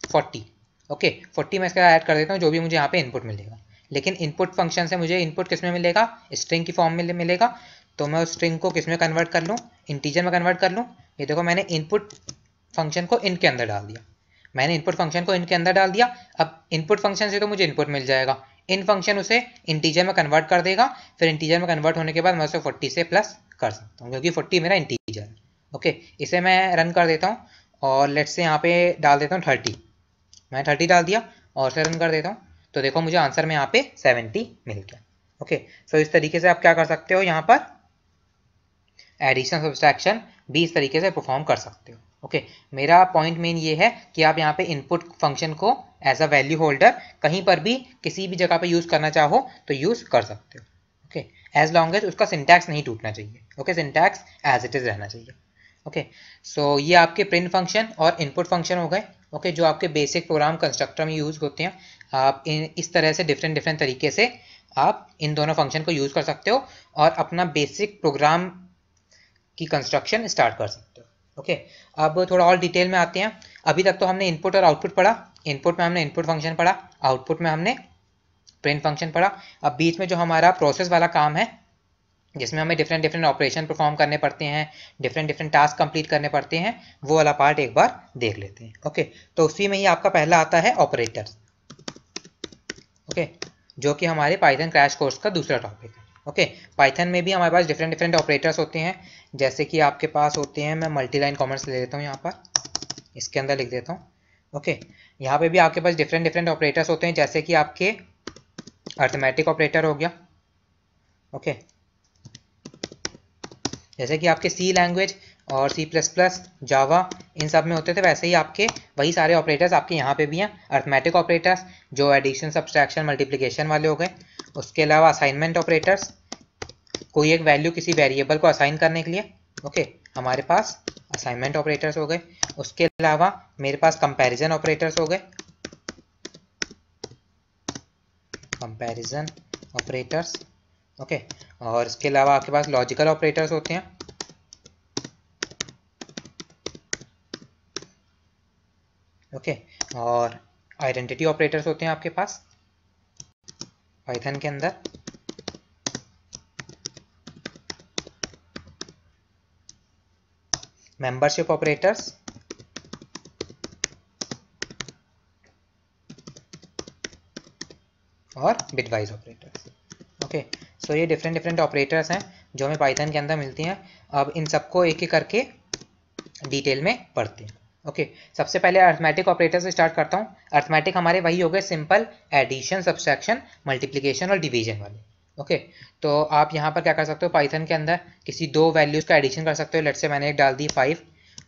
40। ओके 40 मैं इसका ऐड कर देता हूँ, जो भी मुझे यहाँ पे इनपुट मिलेगा। लेकिन इनपुट फंक्शन से मुझे इनपुट किस में मिलेगा, स्ट्रिंग की फॉर्म में मिलेगा। तो मैं उस स्ट्रिंग को किस में कन्वर्ट कर लूँ, इंटीजर में कन्वर्ट कर लूँ। ये देखो मैंने इनपुट फंक्शन को इन के अंदर डाल दिया, मैंने इनपुट फंक्शन को इन के अंदर डाल दिया। अब इनपुट फंक्शन से तो मुझे इनपुट मिल जाएगा, इन फंक्शन उसे इंटीजर में कन्वर्ट कर देगा, फिर इंटीजर में कन्वर्ट होने के बाद मैं उसे 40 से प्लस कर सकता हूँ, क्योंकि 40 मेरा इंटीजर है। ओके इसे मैं रन कर देता हूँ और लेट्स से यहाँ पे डाल देता हूँ 30, मैं 30 डाल दिया और उसे रन कर देता हूँ। तो देखो मुझे आंसर में यहाँ पे 70 मिल गया। ओके सो इस तरीके से आप क्या कर सकते हो, यहाँ पर एडिशन सब्सट्रैक्शन भी इस तरीके से परफॉर्म कर सकते हो। ओके मेरा पॉइंट मेन ये है कि आप यहाँ पे इनपुट फंक्शन को एज अ वैल्यू होल्डर कहीं पर भी किसी भी जगह पे यूज़ करना चाहो तो यूज़ कर सकते हो। ओके एज लॉन्ग एज उसका सिंटैक्स नहीं टूटना चाहिए। Okay syntax as it is रहना चाहिए। ओके सो ये आपके प्रिंट फंक्शन और इनपुट फंक्शन हो गए। ओके जो आपके बेसिक प्रोग्राम कंस्ट्रक्टर में यूज़ होते हैं। आप इस तरह से डिफरेंट तरीके से आप इन दोनों फंक्शन को यूज़ कर सकते हो और अपना बेसिक प्रोग्राम की कंस्ट्रक्शन स्टार्ट कर सकते हो। ओके अब थोड़ा और डिटेल में आते हैं। अभी तक तो हमने इनपुट और आउटपुट पढ़ा। इनपुट में हमने इनपुट फंक्शन पढ़ा, आउटपुट में हमने प्रिंट फंक्शन पढ़ा। अब बीच में जो हमारा प्रोसेस वाला काम है, जिसमें हमें डिफरेंट ऑपरेशन परफॉर्म करने पड़ते हैं, डिफरेंट टास्क कंप्लीट करने पड़ते हैं, वो वाला पार्ट एक बार देख लेते हैं। ओके तो उसी में ही आपका पहला आता है ऑपरेटर। ओके जो कि हमारे पाइथन क्रैश कोर्स का दूसरा टॉपिक है। ओके पाइथन में भी हमारे पास डिफरेंट ऑपरेटर्स होते हैं, जैसे कि आपके पास होते हैं, मैं मल्टी लाइन कॉमेंट्स ले लेता हूँ, यहाँ पर इसके अंदर लिख देता हूँ। ओके यहाँ पे भी आपके पास डिफरेंट ऑपरेटर्स होते हैं, जैसे कि आपके अर्थमेटिक ऑपरेटर हो गया। ओके जैसे कि आपके सी लैंग्वेज और C++, जावा इन सब में होते थे, वैसे ही आपके वही सारे ऑपरेटर्स आपके यहाँ पे भी हैं। अर्थमेटिक ऑपरेटर्स जो एडिशन सब्सट्रैक्शन मल्टीप्लिकेशन वाले हो गए। उसके अलावा असाइनमेंट ऑपरेटर्स, कोई एक वैल्यू किसी वेरिएबल को असाइन करने के लिए। ओके हमारे पास असाइनमेंट ऑपरेटर्स हो गए। उसके अलावा मेरे पास कंपैरिजन ऑपरेटर्स हो गए, कंपैरिजन ऑपरेटर्स। ओके और इसके अलावा आपके पास लॉजिकल ऑपरेटर्स होते हैं। ओके और आइडेंटिटी ऑपरेटर्स होते हैं आपके पास पाइथन के अंदर। मेंबरशिप ऑपरेटर्स, और बिटवाइज ऑपरेटर्स। ओके सो ये डिफरेंट ऑपरेटर्स हैं जो हमें पाइथन के अंदर मिलती हैं। अब इन सबको एक एक करके डिटेल में पढ़ते हैं। ओके सबसे पहले अर्थमेटिक ऑपरेटर से स्टार्ट करता हूँ। अर्थमेटिक हमारे वही हो गए सिंपल एडिशन, सब्सट्रैक्शन, मल्टीप्लिकेशन और डिवीजन वाले। ओके तो आप यहाँ पर क्या कर सकते हो, पाइथन के अंदर किसी दो वैल्यूज़ का एडिशन कर सकते हो। लेट्स से मैंने एक डाल दी 5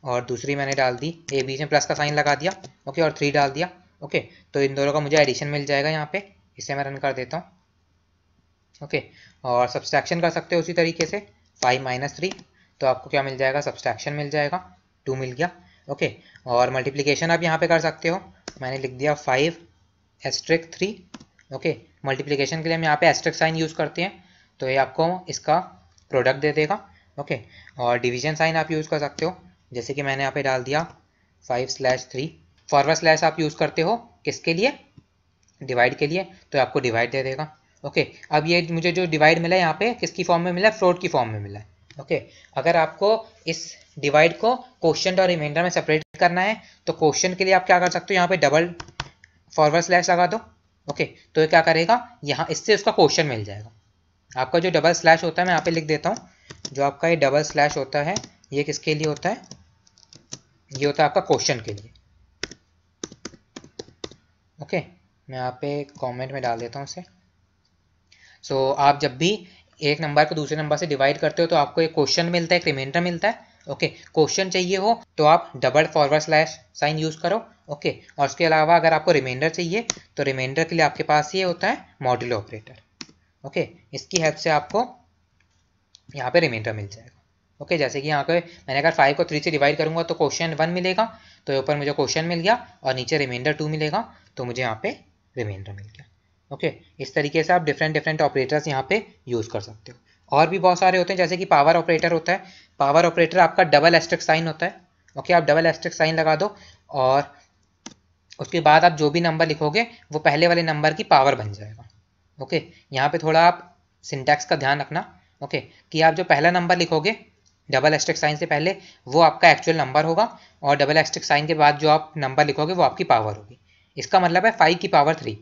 और दूसरी मैंने डाल दी, ए बीच में प्लस का साइन लगा दिया। ओके और 3 डाल दिया। ओके तो इन दोनों का मुझे एडिशन मिल जाएगा यहाँ पे। इसे मैं रन कर देता हूँ। ओके और सब्सट्रैक्शन कर सकते हो उसी तरीके से, 5 - 3 तो आपको क्या मिल जाएगा, सब्सट्रैक्शन मिल जाएगा, 2 मिल गया। ओके और मल्टीप्लिकेशन आप यहाँ पे कर सकते हो। मैंने लिख दिया 5*3। ओके मल्टीप्लिकेशन के लिए हम यहाँ पे एस्ट्रिक साइन यूज़ करते हैं, तो ये आपको इसका प्रोडक्ट दे देगा। ओके और डिवीजन साइन आप यूज़ कर सकते हो, जैसे कि मैंने यहाँ पे डाल दिया 5/3। फॉरवर्ड स्लैश आप यूज़ करते हो किसके लिए, डिवाइड के लिए, तो आपको डिवाइड दे देगा। ओके अब ये मुझे जो डिवाइड मिला है यहाँ पे किसकी फॉर्म में मिला है, फ्लोट की फॉर्म में मिला है। ओके अगर आपको इस डिवाइड को क्वोशिएंट और रिमाइंडर में सेपरेट करना है तो क्वोशिएंट के लिए आप क्या कर सकते हो, यहाँ पे डबल फॉरवर्ड स्लैश लगा दो। ओके तो ये क्या करेगा, यहाँ इससे उसका क्वोशिएंट मिल जाएगा। आपका जो डबल स्लैश होता है, मैं यहाँ पे लिख देता हूँ, जो आपका ये डबल स्लैश होता है ये किसके लिए होता है, ये होता है आपका क्वोशिएंट के लिए। ओके मैं यहाँ पे कमेंट में डाल देता हूँ इसे। सो आप जब भी एक नंबर को दूसरे नंबर से डिवाइड करते हो तो आपको एक क्वोशिएंट मिलता है, एक रिमाइंडर मिलता है। ओके क्वोशिएंट चाहिए हो तो आप double forward slash sign use करो। ओके और उसके अलावा अगर आपको रिमाइंडर चाहिए तो रिमाइंडर के लिए आपके पास ये होता है मॉड्यूलो ऑपरेटर। ओके इसकी हेल्प से आपको यहाँ पे रिमाइंडर मिल जाएगा। ओके जैसे कि यहाँ पे मैंने अगर 5 को 3 से डिवाइड करूँगा तो क्वोशिएंट 1 मिलेगा, तो ऊपर मुझे क्वोशिएंट मिल गया और नीचे रिमाइंडर 2 मिलेगा, तो मुझे यहाँ पे रिमाइंडर मिल गया। ओके इस तरीके से आप डिफरेंट ऑपरेटर्स यहाँ पे यूज़ कर सकते हो। और भी बहुत सारे होते हैं, जैसे कि पावर ऑपरेटर होता है। पावर ऑपरेटर आपका डबल एस्टेरिस्क साइन होता है। ओके आप डबल एस्टेरिस्क साइन लगा दो और उसके बाद आप जो भी नंबर लिखोगे वो पहले वाले नंबर की पावर बन जाएगा। ओके, यहाँ पे थोड़ा आप सिंटैक्स का ध्यान रखना। ओके, कि आप जो पहला नंबर लिखोगे डबल एस्टेरिस्क साइन से पहले वो आपका एक्चुअल नंबर होगा, और डबल एस्टेरिस्क साइन के बाद जो आप नंबर लिखोगे वो आपकी पावर होगी। इसका मतलब है 5 की पावर 3।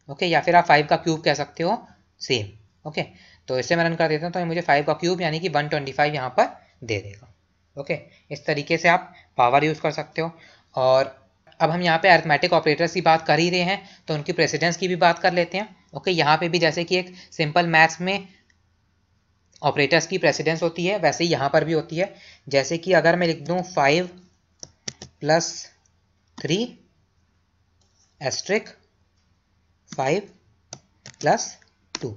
ओके, या फिर आप 5 का क्यूब कह सकते हो, सेम। ओके, तो इसे मैं रन कर देता हूँ, तो मुझे 5 का क्यूब यानी कि 125 यहाँ पर दे देगा। ओके, इस तरीके से आप पावर यूज़ कर सकते हो। और अब हम यहाँ पे अरिथमेटिक ऑपरेटर्स की बात कर ही रहे हैं तो उनकी प्रेसिडेंस की भी बात कर लेते हैं। ओके, यहाँ पे भी जैसे कि एक सिंपल मैथ्स में ऑपरेटर्स की प्रेसिडेंस होती है, वैसे ही यहाँ पर भी होती है। जैसे कि अगर मैं लिख दूँ 5 + 3 * 5 + 2।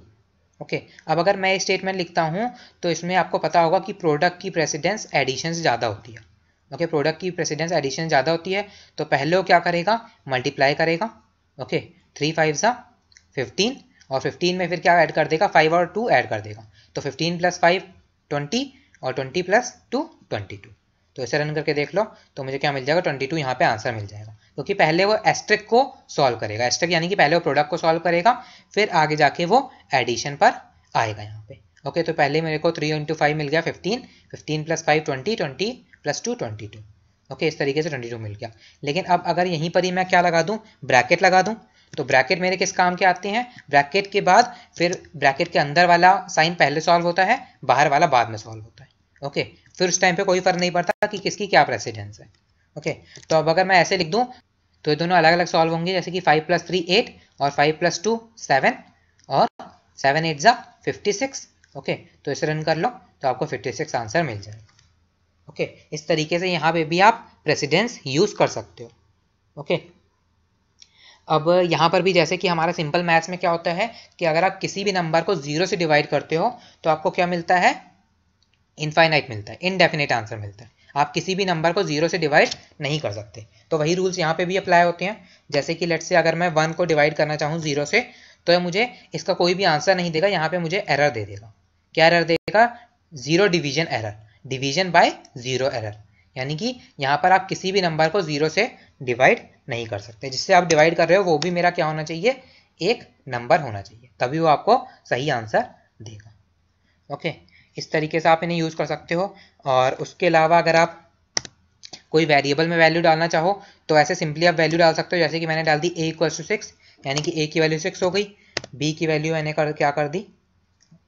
ओके, अब अगर मैं स्टेटमेंट लिखता हूँ तो इसमें आपको पता होगा कि प्रोडक्ट की प्रेसिडेंस एडिशन से ज़्यादा होती है। ओके, प्रोडक्ट की प्रेसिडेंस एडिशन ज़्यादा होती है, तो पहले वो क्या करेगा, मल्टीप्लाई करेगा। ओके, 3 5 = 15, और 15 में फिर क्या ऐड कर देगा, 5 और 2 ऐड कर देगा, तो 15 + 5 20, और 20 + 2 22। तो इसे रन करके देख लो तो मुझे क्या मिल जाएगा, 22 यहाँ पे आंसर मिल जाएगा, क्योंकि पहले वो एस्ट्रिक को सॉल्व करेगा। एस्ट्रिक यानी कि पहले वो प्रोडक्ट को सॉल्व करेगा, फिर आगे जाके वो एडिशन पर आएगा यहाँ पे। ओके, तो पहले मेरे को 3 × 5 मिल गया 15, 15 + 5 20, 20 + 2 22। ओके, इस तरीके से 22 मिल गया। लेकिन अब अगर यहीं पर ही मैं क्या लगा दूं, ब्रैकेट लगा दूं, तो ब्रैकेट मेरे किस काम के आते हैं, ब्रैकेट के बाद फिर ब्रैकेट के अंदर वाला साइन पहले सॉल्व होता है, बाहर वाला बाद में सॉल्व होता है। ओके, फिर उस टाइम पे कोई फर्क नहीं पड़ता कि किसकी क्या प्रेसिडेंस है। ओके, तो अब अगर मैं ऐसे लिख दूं तो ये दोनों अलग अलग सॉल्व होंगे, जैसे कि 5 + 3 8, और 5 + 2 7, और 7 8 = 56। ओके, तो इसे रन कर लो तो आपको 56 आंसर मिल जाएगा। ओके, इस तरीके से यहाँ पे भी आप प्रेसिडेंस यूज कर सकते हो। ओके, अब यहाँ पर भी जैसे कि हमारा सिंपल मैथ्स में क्या होता है कि अगर आप किसी भी नंबर को 0 से डिवाइड करते हो तो आपको क्या मिलता है, इनफाइनाइट मिलता है, इनडेफिनेट आंसर मिलता है। आप किसी भी नंबर को 0 से डिवाइड नहीं कर सकते। तो वही रूल्स यहाँ पे भी अप्लाई होते हैं। जैसे कि लेट्स से अगर मैं 1 को डिवाइड करना चाहूँ 0 से, तो ये मुझे इसका कोई भी आंसर नहीं देगा, यहाँ पे मुझे एरर दे देगा। क्या एरर देगा, 0 division error, division bye 0 error. यानी कि यहाँ पर आप किसी भी नंबर को 0 से डिवाइड नहीं कर सकते। जिससे आप डिवाइड कर रहे हो वो भी मेरा क्या होना चाहिए, एक नंबर होना चाहिए, तभी वो आपको सही आंसर देगा। ओके, इस तरीके से आप इन्हें यूज़ कर सकते हो। और उसके अलावा अगर आप कोई वेरिएबल में वैल्यू डालना चाहो तो ऐसे सिंपली आप वैल्यू डाल सकते हो। जैसे कि मैंने डाल दी a = 6, यानी कि a की वैल्यू 6 हो गई। b की वैल्यू मैंने क्या कर दी,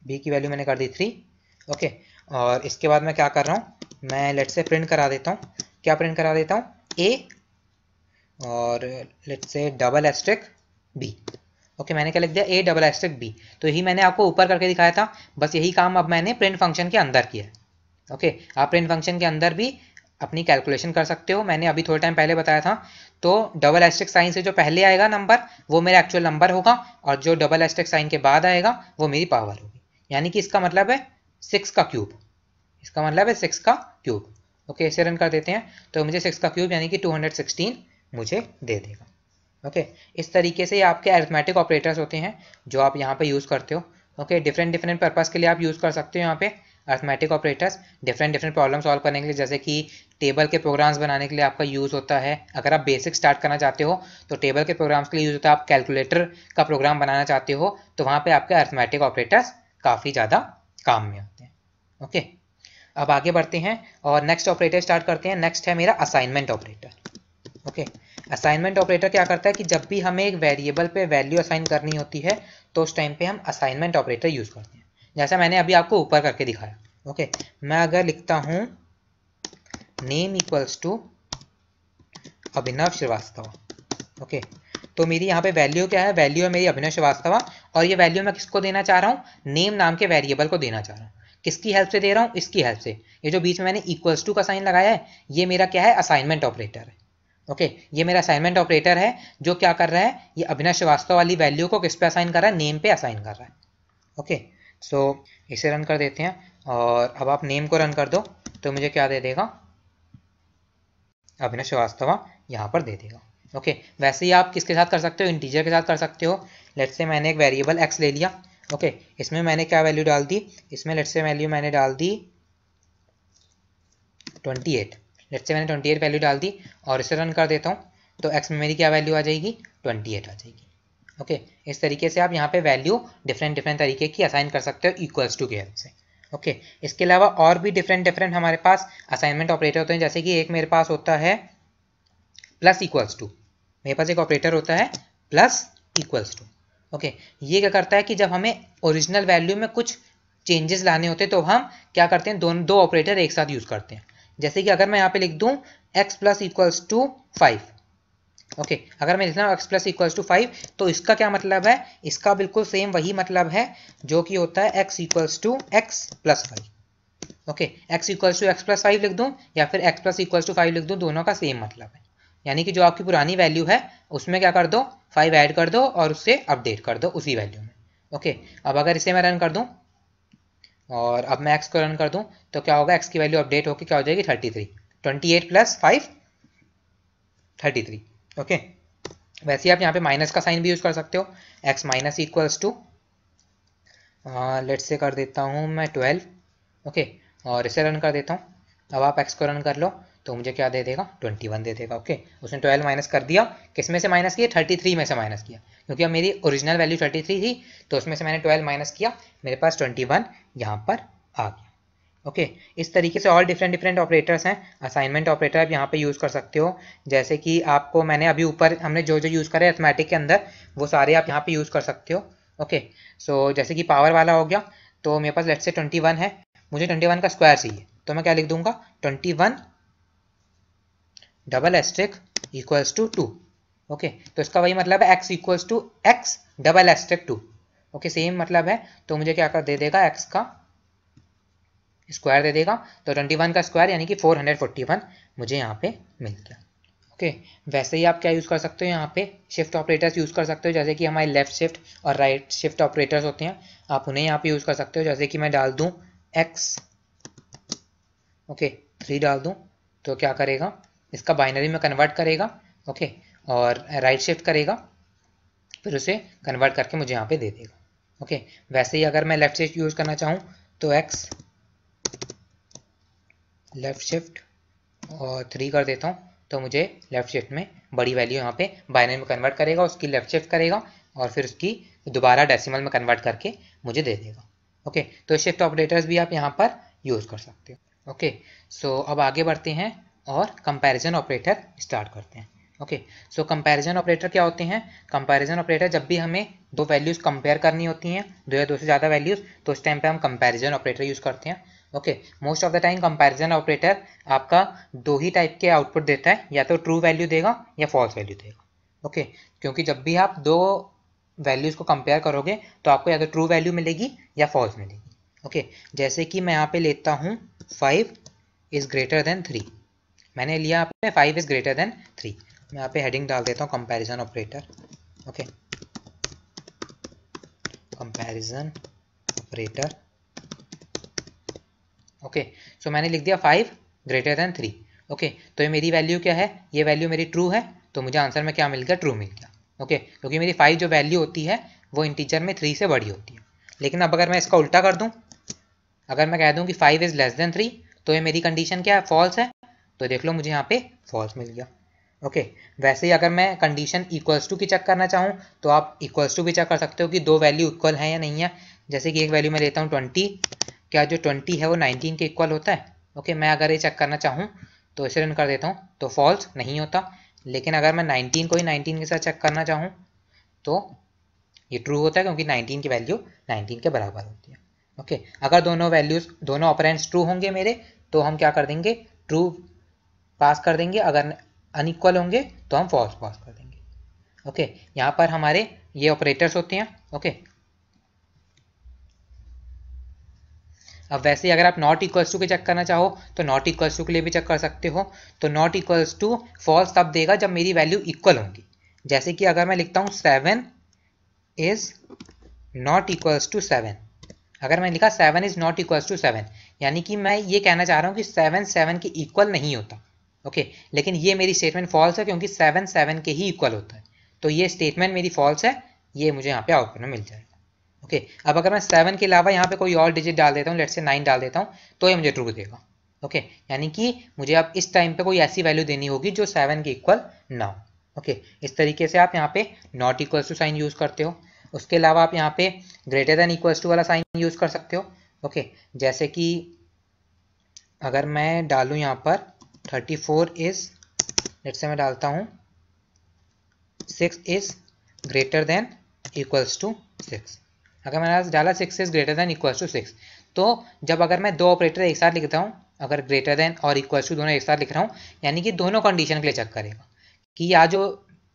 b की वैल्यू मैंने कर दी 3। ओके, और इसके बाद मैं क्या कर रहा हूँ, मैं लेट से प्रिंट करा देता हूँ। क्या प्रिंट करा देता हूँ, a और लेट से डबल एस्टेरिस्क b। ओके, मैंने क्या लिख दिया, a डबल एस्टेरिस्क b। तो यही मैंने आपको ऊपर करके दिखाया था, बस यही काम अब मैंने प्रिंट फंक्शन के अंदर किया है। ओके, आप प्रिंट फंक्शन के अंदर भी अपनी कैलकुलेशन कर सकते हो। मैंने अभी थोड़े टाइम पहले बताया था। तो डबल एस्टेरिस्क साइन से जो पहले आएगा नंबर वो मेरा एक्चुअल नंबर होगा, और जो डबल एस्टेरिस्क साइन के बाद आएगा वो मेरी पावर होगी। यानी कि इसका मतलब है 6 का क्यूब, इसका मतलब है 6 का क्यूब। ओके, इसे रन कर देते हैं तो मुझे 6 का क्यूब यानी कि 216 मुझे दे देगा। ओके, इस तरीके से आपके अरिथमेटिक ऑपरेटर्स होते हैं जो आप यहाँ पे यूज़ करते हो। ओके, डिफरेंट पर्पज़ के लिए आप यूज़ कर सकते हो यहाँ पे arithmetic operators, different problem solve करने के लिए। जैसे कि टेबल के प्रोग्राम्स बनाने के लिए आपका यूज़ होता है। अगर आप बेसिक स्टार्ट करना चाहते हो तो टेबल के प्रोग्राम्स के लिए यूज़ होता है। आप कैलकुलेटर का प्रोग्राम बनाना चाहते हो तो वहाँ पर आपके अरिथमेटिक ऑपरेटर्स काफ़ी ज़्यादा काम में आते हैं। ओके, अब आगे बढ़ते हैं और नेक्स्ट ऑपरेटर स्टार्ट करते हैं। नेक्स्ट है मेरा assignment operator. Okay, assignment operator क्या करता है कि जब भी हमें एक वेरिएबल पे वैल्यू असाइन करनी होती है तो उस टाइम पे हम असाइनमेंट ऑपरेटर यूज़ करते हैं, जैसा मैंने अभी आपको ऊपर करके दिखाया। ओके, मैं अगर लिखता हूँ नेम = अभिनव श्रीवास्तव। ओके, तो मेरी यहाँ पे वैल्यू क्या है, वैल्यू है मेरी अभिनव श्रीवास्तव, और ये वैल्यू मैं किसको देना चाह रहा हूँ, नेम नाम के वेरिएबल को देना चाह रहा हूँ। किसकी हेल्प से दे रहा हूँ, इसकी हेल्प से। ये जो बीच में मैंने = का साइन लगाया है ये मेरा क्या है, असाइनमेंट ऑपरेटर है। ओके, ये मेरा असाइनमेंट ऑपरेटर है जो क्या कर रहा है, ये अभिनव श्रीवास्तव वाली वैल्यू को किस पे असाइन कर रहा है, नेम पे असाइन कर रहा है। ओके, सो इसे रन कर देते हैं, और अब आप नेम को रन कर दो तो मुझे क्या दे देगा, अभिनव श्रीवास्तव यहाँ पर दे देगा। ओके, वैसे ही आप किसके साथ कर सकते हो, इंटीजर के साथ कर सकते हो। लेट्स से मैंने एक वेरिएबल x ले लिया। ओके, इसमें मैंने क्या वैल्यू डाल दी, इसमें लेट्स से वैल्यू मैंने डाल दी 28। लेट्स से मैंने 28 वैल्यू डाल दी और इसे रन कर देता हूँ। तो x में मेरी क्या वैल्यू आ जाएगी, 28 आ जाएगी। ओके, इस तरीके से आप यहाँ पे वैल्यू डिफरेंट तरीके की असाइन कर सकते हो इक्वल्स टू की हेल्प से। ओके, इसके अलावा और भी डिफरेंट हमारे पास असाइनमेंट ऑपरेटर होते हैं, जैसे कि एक मेरे पास होता है प्लस इक्वल्स टू। मेरे पास एक ऑपरेटर होता है प्लस इक्वल्स टू। ओके, ये क्या करता है कि जब हमें ओरिजिनल वैल्यू में कुछ चेंजेस लाने होते हैं तो हम क्या करते हैं, दो ऑपरेटर एक साथ यूज करते हैं। जैसे कि अगर मैं यहाँ पे लिख दूं x plus equals to 5। Okay, अगर मैं लिखना x प्लस इक्वल्स टू 5 तो इसका क्या मतलब है, इसका बिल्कुल सेम वही मतलब है जो कि होता है x equals to x plus 5। Okay, x equals to x plus 5 लिख दूं या फिर x प्लस इक्वल्स टू 5 लिख दूं, दोनों का सेम मतलब है। यानी कि जो आपकी पुरानी वैल्यू है उसमें क्या कर दो, 5 ऐड कर दो और उससे अपडेट कर दो उसी वैल्यू में। ओके, अब अगर इसे मैं रन कर दूं और अब मैं x को रन कर दूं तो क्या होगा, x की वैल्यू अपडेट होकर क्या हो जाएगी 33। 28 प्लस 5 33। ओके, वैसे ही आप यहाँ पे माइनस का साइन भी यूज कर सकते हो, x minus equals to let's say कर देता हूँ मैं 12। ओके, और इसे रन कर देता हूँ। अब आप x को रन कर लो तो मुझे क्या दे देगा, 21 दे देगा। ओके, उसने 12 माइनस कर दिया, किस में से माइनस किया, 33 में से माइनस किया, क्योंकि अब मेरी ओरिजिनल वैल्यू 33 थी तो उसमें से मैंने 12 माइनस किया, मेरे पास 21 यहाँ पर आ गया। ओके, इस तरीके से और डिफरेंट ऑपरेटर्स हैं। असाइनमेंट ऑपरेटर आप यहाँ पे यूज़ कर सकते हो, जैसे कि आपको मैंने अभी ऊपर हमने जो यूज़ करे अर्थमेटिक के अंदर वो सारे आप यहाँ पे यूज़ कर सकते हो। ओके, सो जैसे कि पावर वाला हो गया, तो मेरे पास लेट्स से 21 है, मुझे 21 का स्क्वायर चाहिए, तो मैं क्या लिख दूंगा, 21 double asterisk equals to 2। Okay, तो इसका वही मतलब है x equals to x double asterisk 2। Okay, same मतलब है, तो मुझे क्या कर दे देगा, x का स्क्वायर दे देगा, तो 21 का स्क्वायर यानी कि 441 मुझे यहाँ पे मिल गया। ओके, वैसे ही आप क्या यूज़ कर सकते हो, यहाँ पे शिफ्ट ऑपरेटर्स यूज़ कर सकते हो, जैसे कि हमारे लेफ्ट शिफ्ट और राइट शिफ्ट ऑपरेटर्स होते हैं, आप उन्हें यहाँ पे यूज़ कर सकते हो। जैसे कि मैं डाल दूँ x, ओके 3 डाल दूँ तो क्या करेगा, इसका बाइनरी में कन्वर्ट करेगा। ओके, और राइट शिफ्ट करेगा, फिर उसे कन्वर्ट करके मुझे यहाँ पे दे देगा। ओके, वैसे ही अगर मैं लेफ्ट शिफ्ट यूज़ करना चाहूँ तो x लेफ्ट शिफ्ट और 3 कर देता हूँ, तो मुझे लेफ्ट शिफ्ट में बड़ी वैल्यू यहाँ पे बाइनरी में कन्वर्ट करेगा, उसकी लेफ्ट शिफ्ट करेगा और फिर उसकी दोबारा डेसिमल में कन्वर्ट करके मुझे दे देगा। ओके, तो शिफ्ट ऑपरेटर्स भी आप यहाँ पर यूज़ कर सकते हो। ओके, सो अब आगे बढ़ते हैं और कंपैरिजन ऑपरेटर स्टार्ट करते हैं। ओके, सो कंपैरिजन ऑपरेटर क्या होते हैं, कंपैरिजन ऑपरेटर जब भी हमें दो वैल्यूज़ कंपेयर करनी होती हैं, दो या दो से ज़्यादा वैल्यूज़, तो उस टाइम पे हम कंपैरिजन ऑपरेटर यूज़ करते हैं। Okay, most of the time comparison operator आपका दो ही टाइप के आउटपुट देता है, या तो ट्रू वैल्यू देगा या फॉल्स वैल्यू देगा। ओके, क्योंकि जब भी आप दो वैल्यूज़ को कंपेयर करोगे तो आपको या तो ट्रू वैल्यू मिलेगी या फॉल्स मिलेगी। ओके, जैसे कि मैं यहाँ पे लेता हूँ 5 इज़ ग्रेटर देन 3, मैंने लिया यहाँ पे 5 इज़ ग्रेटर देन 3, मैं यहाँ पे हेडिंग डाल देता हूँ comparison operator. Okay, comparison operator. Okay, so मैंने लिख दिया 5 ग्रेटर देन 3। ओके, तो ये मेरी वैल्यू क्या है, ये वैल्यू मेरी ट्रू है, तो मुझे आंसर में क्या मिल गया, ट्रू मिल गया। ओके, क्योंकि मेरी 5 जो वैल्यू होती है वो इंटीजर में 3 से बड़ी होती है। लेकिन अब अगर मैं इसका उल्टा कर दूं, अगर मैं कह दूं कि 5 इज़ लेस देन 3, तो ये मेरी कंडीशन क्या है, फॉल्स है, तो देख लो मुझे यहाँ पे फॉल्स मिल गया। ओके, वैसे ही अगर मैं कंडीशन इक्वल्स टू की चेक करना चाहूँ तो आप इक्वल्स टू भी चेक कर सकते हो कि दो वैल्यू इक्वल है या नहीं है। जैसे कि एक वैल्यू मैं लेता हूँ 20, क्या जो 20 है वो 19 के इक्वल होता है। ओके, मैं अगर ये चेक करना चाहूँ तो इसे रन कर देता हूँ तो फॉल्स नहीं होता, लेकिन अगर मैं 19 को ही 19 के साथ चेक करना चाहूँ तो ये ट्रू होता है, क्योंकि 19 की वैल्यू 19 के बराबर होती है। ओके, अगर दोनों वैल्यूज दोनों ऑपरेंड्स ट्रू होंगे मेरे, तो हम क्या कर देंगे, ट्रू पास कर देंगे, अगर अनइक्वल होंगे तो हम फॉल्स पास कर देंगे। ओके, यहाँ पर हमारे ये ऑपरेटर्स होते हैं। ओके, अब वैसे ही अगर आप नॉट इक्वल्स टू के चेक करना चाहो तो नॉट इक्वल्स टू के लिए भी चेक कर सकते हो। तो नॉट इक्वल्स टू फॉल्स तब देगा जब मेरी वैल्यू इक्वल होंगी। जैसे कि अगर मैं लिखता हूँ 7 इज नॉट इक्वल्स टू 7, अगर मैं लिखा 7 इज नॉट इक्वल्स टू 7, यानी कि मैं ये कहना चाह रहा हूँ कि 7 7 के इक्वल नहीं होता। ओके, लेकिन ये मेरी स्टेटमेंट फॉल्स है, क्योंकि 7 7 के ही इक्वल होता है, तो ये स्टेटमेंट मेरी फॉल्स है, ये मुझे यहाँ पे आउटपुट में मिल जाएगा। ओके, अब अगर मैं 7 के अलावा यहाँ पे कोई और डिजिट डाल देता हूँ, लेट्स से 9 डाल देता हूँ, तो ये मुझे ट्रू देगा। ओके, यानी कि मुझे अब इस टाइम पे कोई ऐसी वैल्यू देनी होगी जो 7 के इक्वल ना हो। ओके, इस तरीके से आप यहाँ पे not equals to sign use करते हो। उसके अलावा आप यहाँ पे ग्रेटर देन इक्वल्स टू वाला साइन यूज़ कर सकते हो। ओके, जैसे कि अगर मैं डालूँ यहाँ पर 34 इज, लेट्स से मैं डालता हूँ 6 is greater than equals to 6। अगर मैंने डाला 6 is greater than equals to 6, तो जब अगर मैं दो ऑपरेटर एक साथ लिखता हूँ, अगर ग्रेटर देन और इक्वल्स टू दोनों एक साथ लिख रहा हूँ, यानी कि दोनों कंडीशन के लिए चेक करेगा कि या जो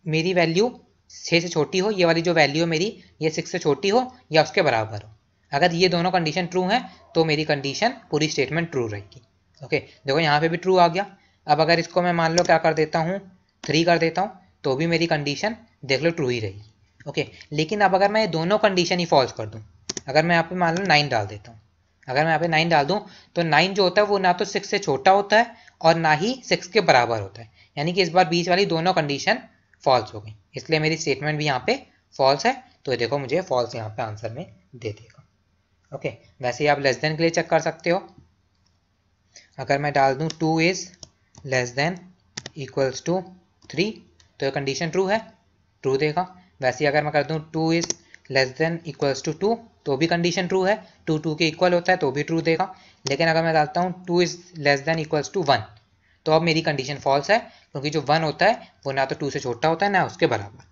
मेरी वैल्यू 6 से छोटी हो, ये वाली जो वैल्यू है मेरी, ये 6 से छोटी हो या उसके बराबर हो। अगर ये दोनों कंडीशन ट्रू है तो मेरी कंडीशन पूरी स्टेटमेंट ट्रू रहेगी। ओके, देखो यहाँ पे भी ट्रू आ गया। अब अगर इसको मैं मान लो क्या कर देता हूँ 3 कर देता हूँ, तो भी मेरी कंडीशन देख लो ट्रू ही रहेगी। ओके, लेकिन अब अगर मैं ये दोनों कंडीशन ही फॉल्स कर दूँ, अगर मैं यहाँ पे मान लो 9 डाल देता हूँ, अगर मैं यहाँ पे 9 डाल दूँ तो 9 जो होता है वो ना तो 6 से छोटा होता है और ना ही 6 के बराबर होता है, यानी कि इस बार बीच वाली दोनों कंडीशन फॉल्स हो गई, इसलिए मेरी स्टेटमेंट भी यहाँ पे फॉल्स है। तो देखो मुझे फॉल्स यहाँ पे आंसर में दे देगा। ओके, वैसे ही आप लेस देन के लिए चेक कर सकते हो। अगर मैं डाल दूँ 2 is less than equals to 3, तो ये कंडीशन ट्रू है, ट्रू देगा। वैसे ही अगर मैं कर दूँ 2 is less than equals to 2, तो भी कंडीशन ट्रू है, 2 के इक्वल होता है तो भी ट्रू देगा। लेकिन अगर मैं डालता हूँ 2 is less than equals to 1, तो अब मेरी कंडीशन फॉल्स है, क्योंकि जो 1 होता है वो ना तो 2 से छोटा होता है ना उसके बराबर।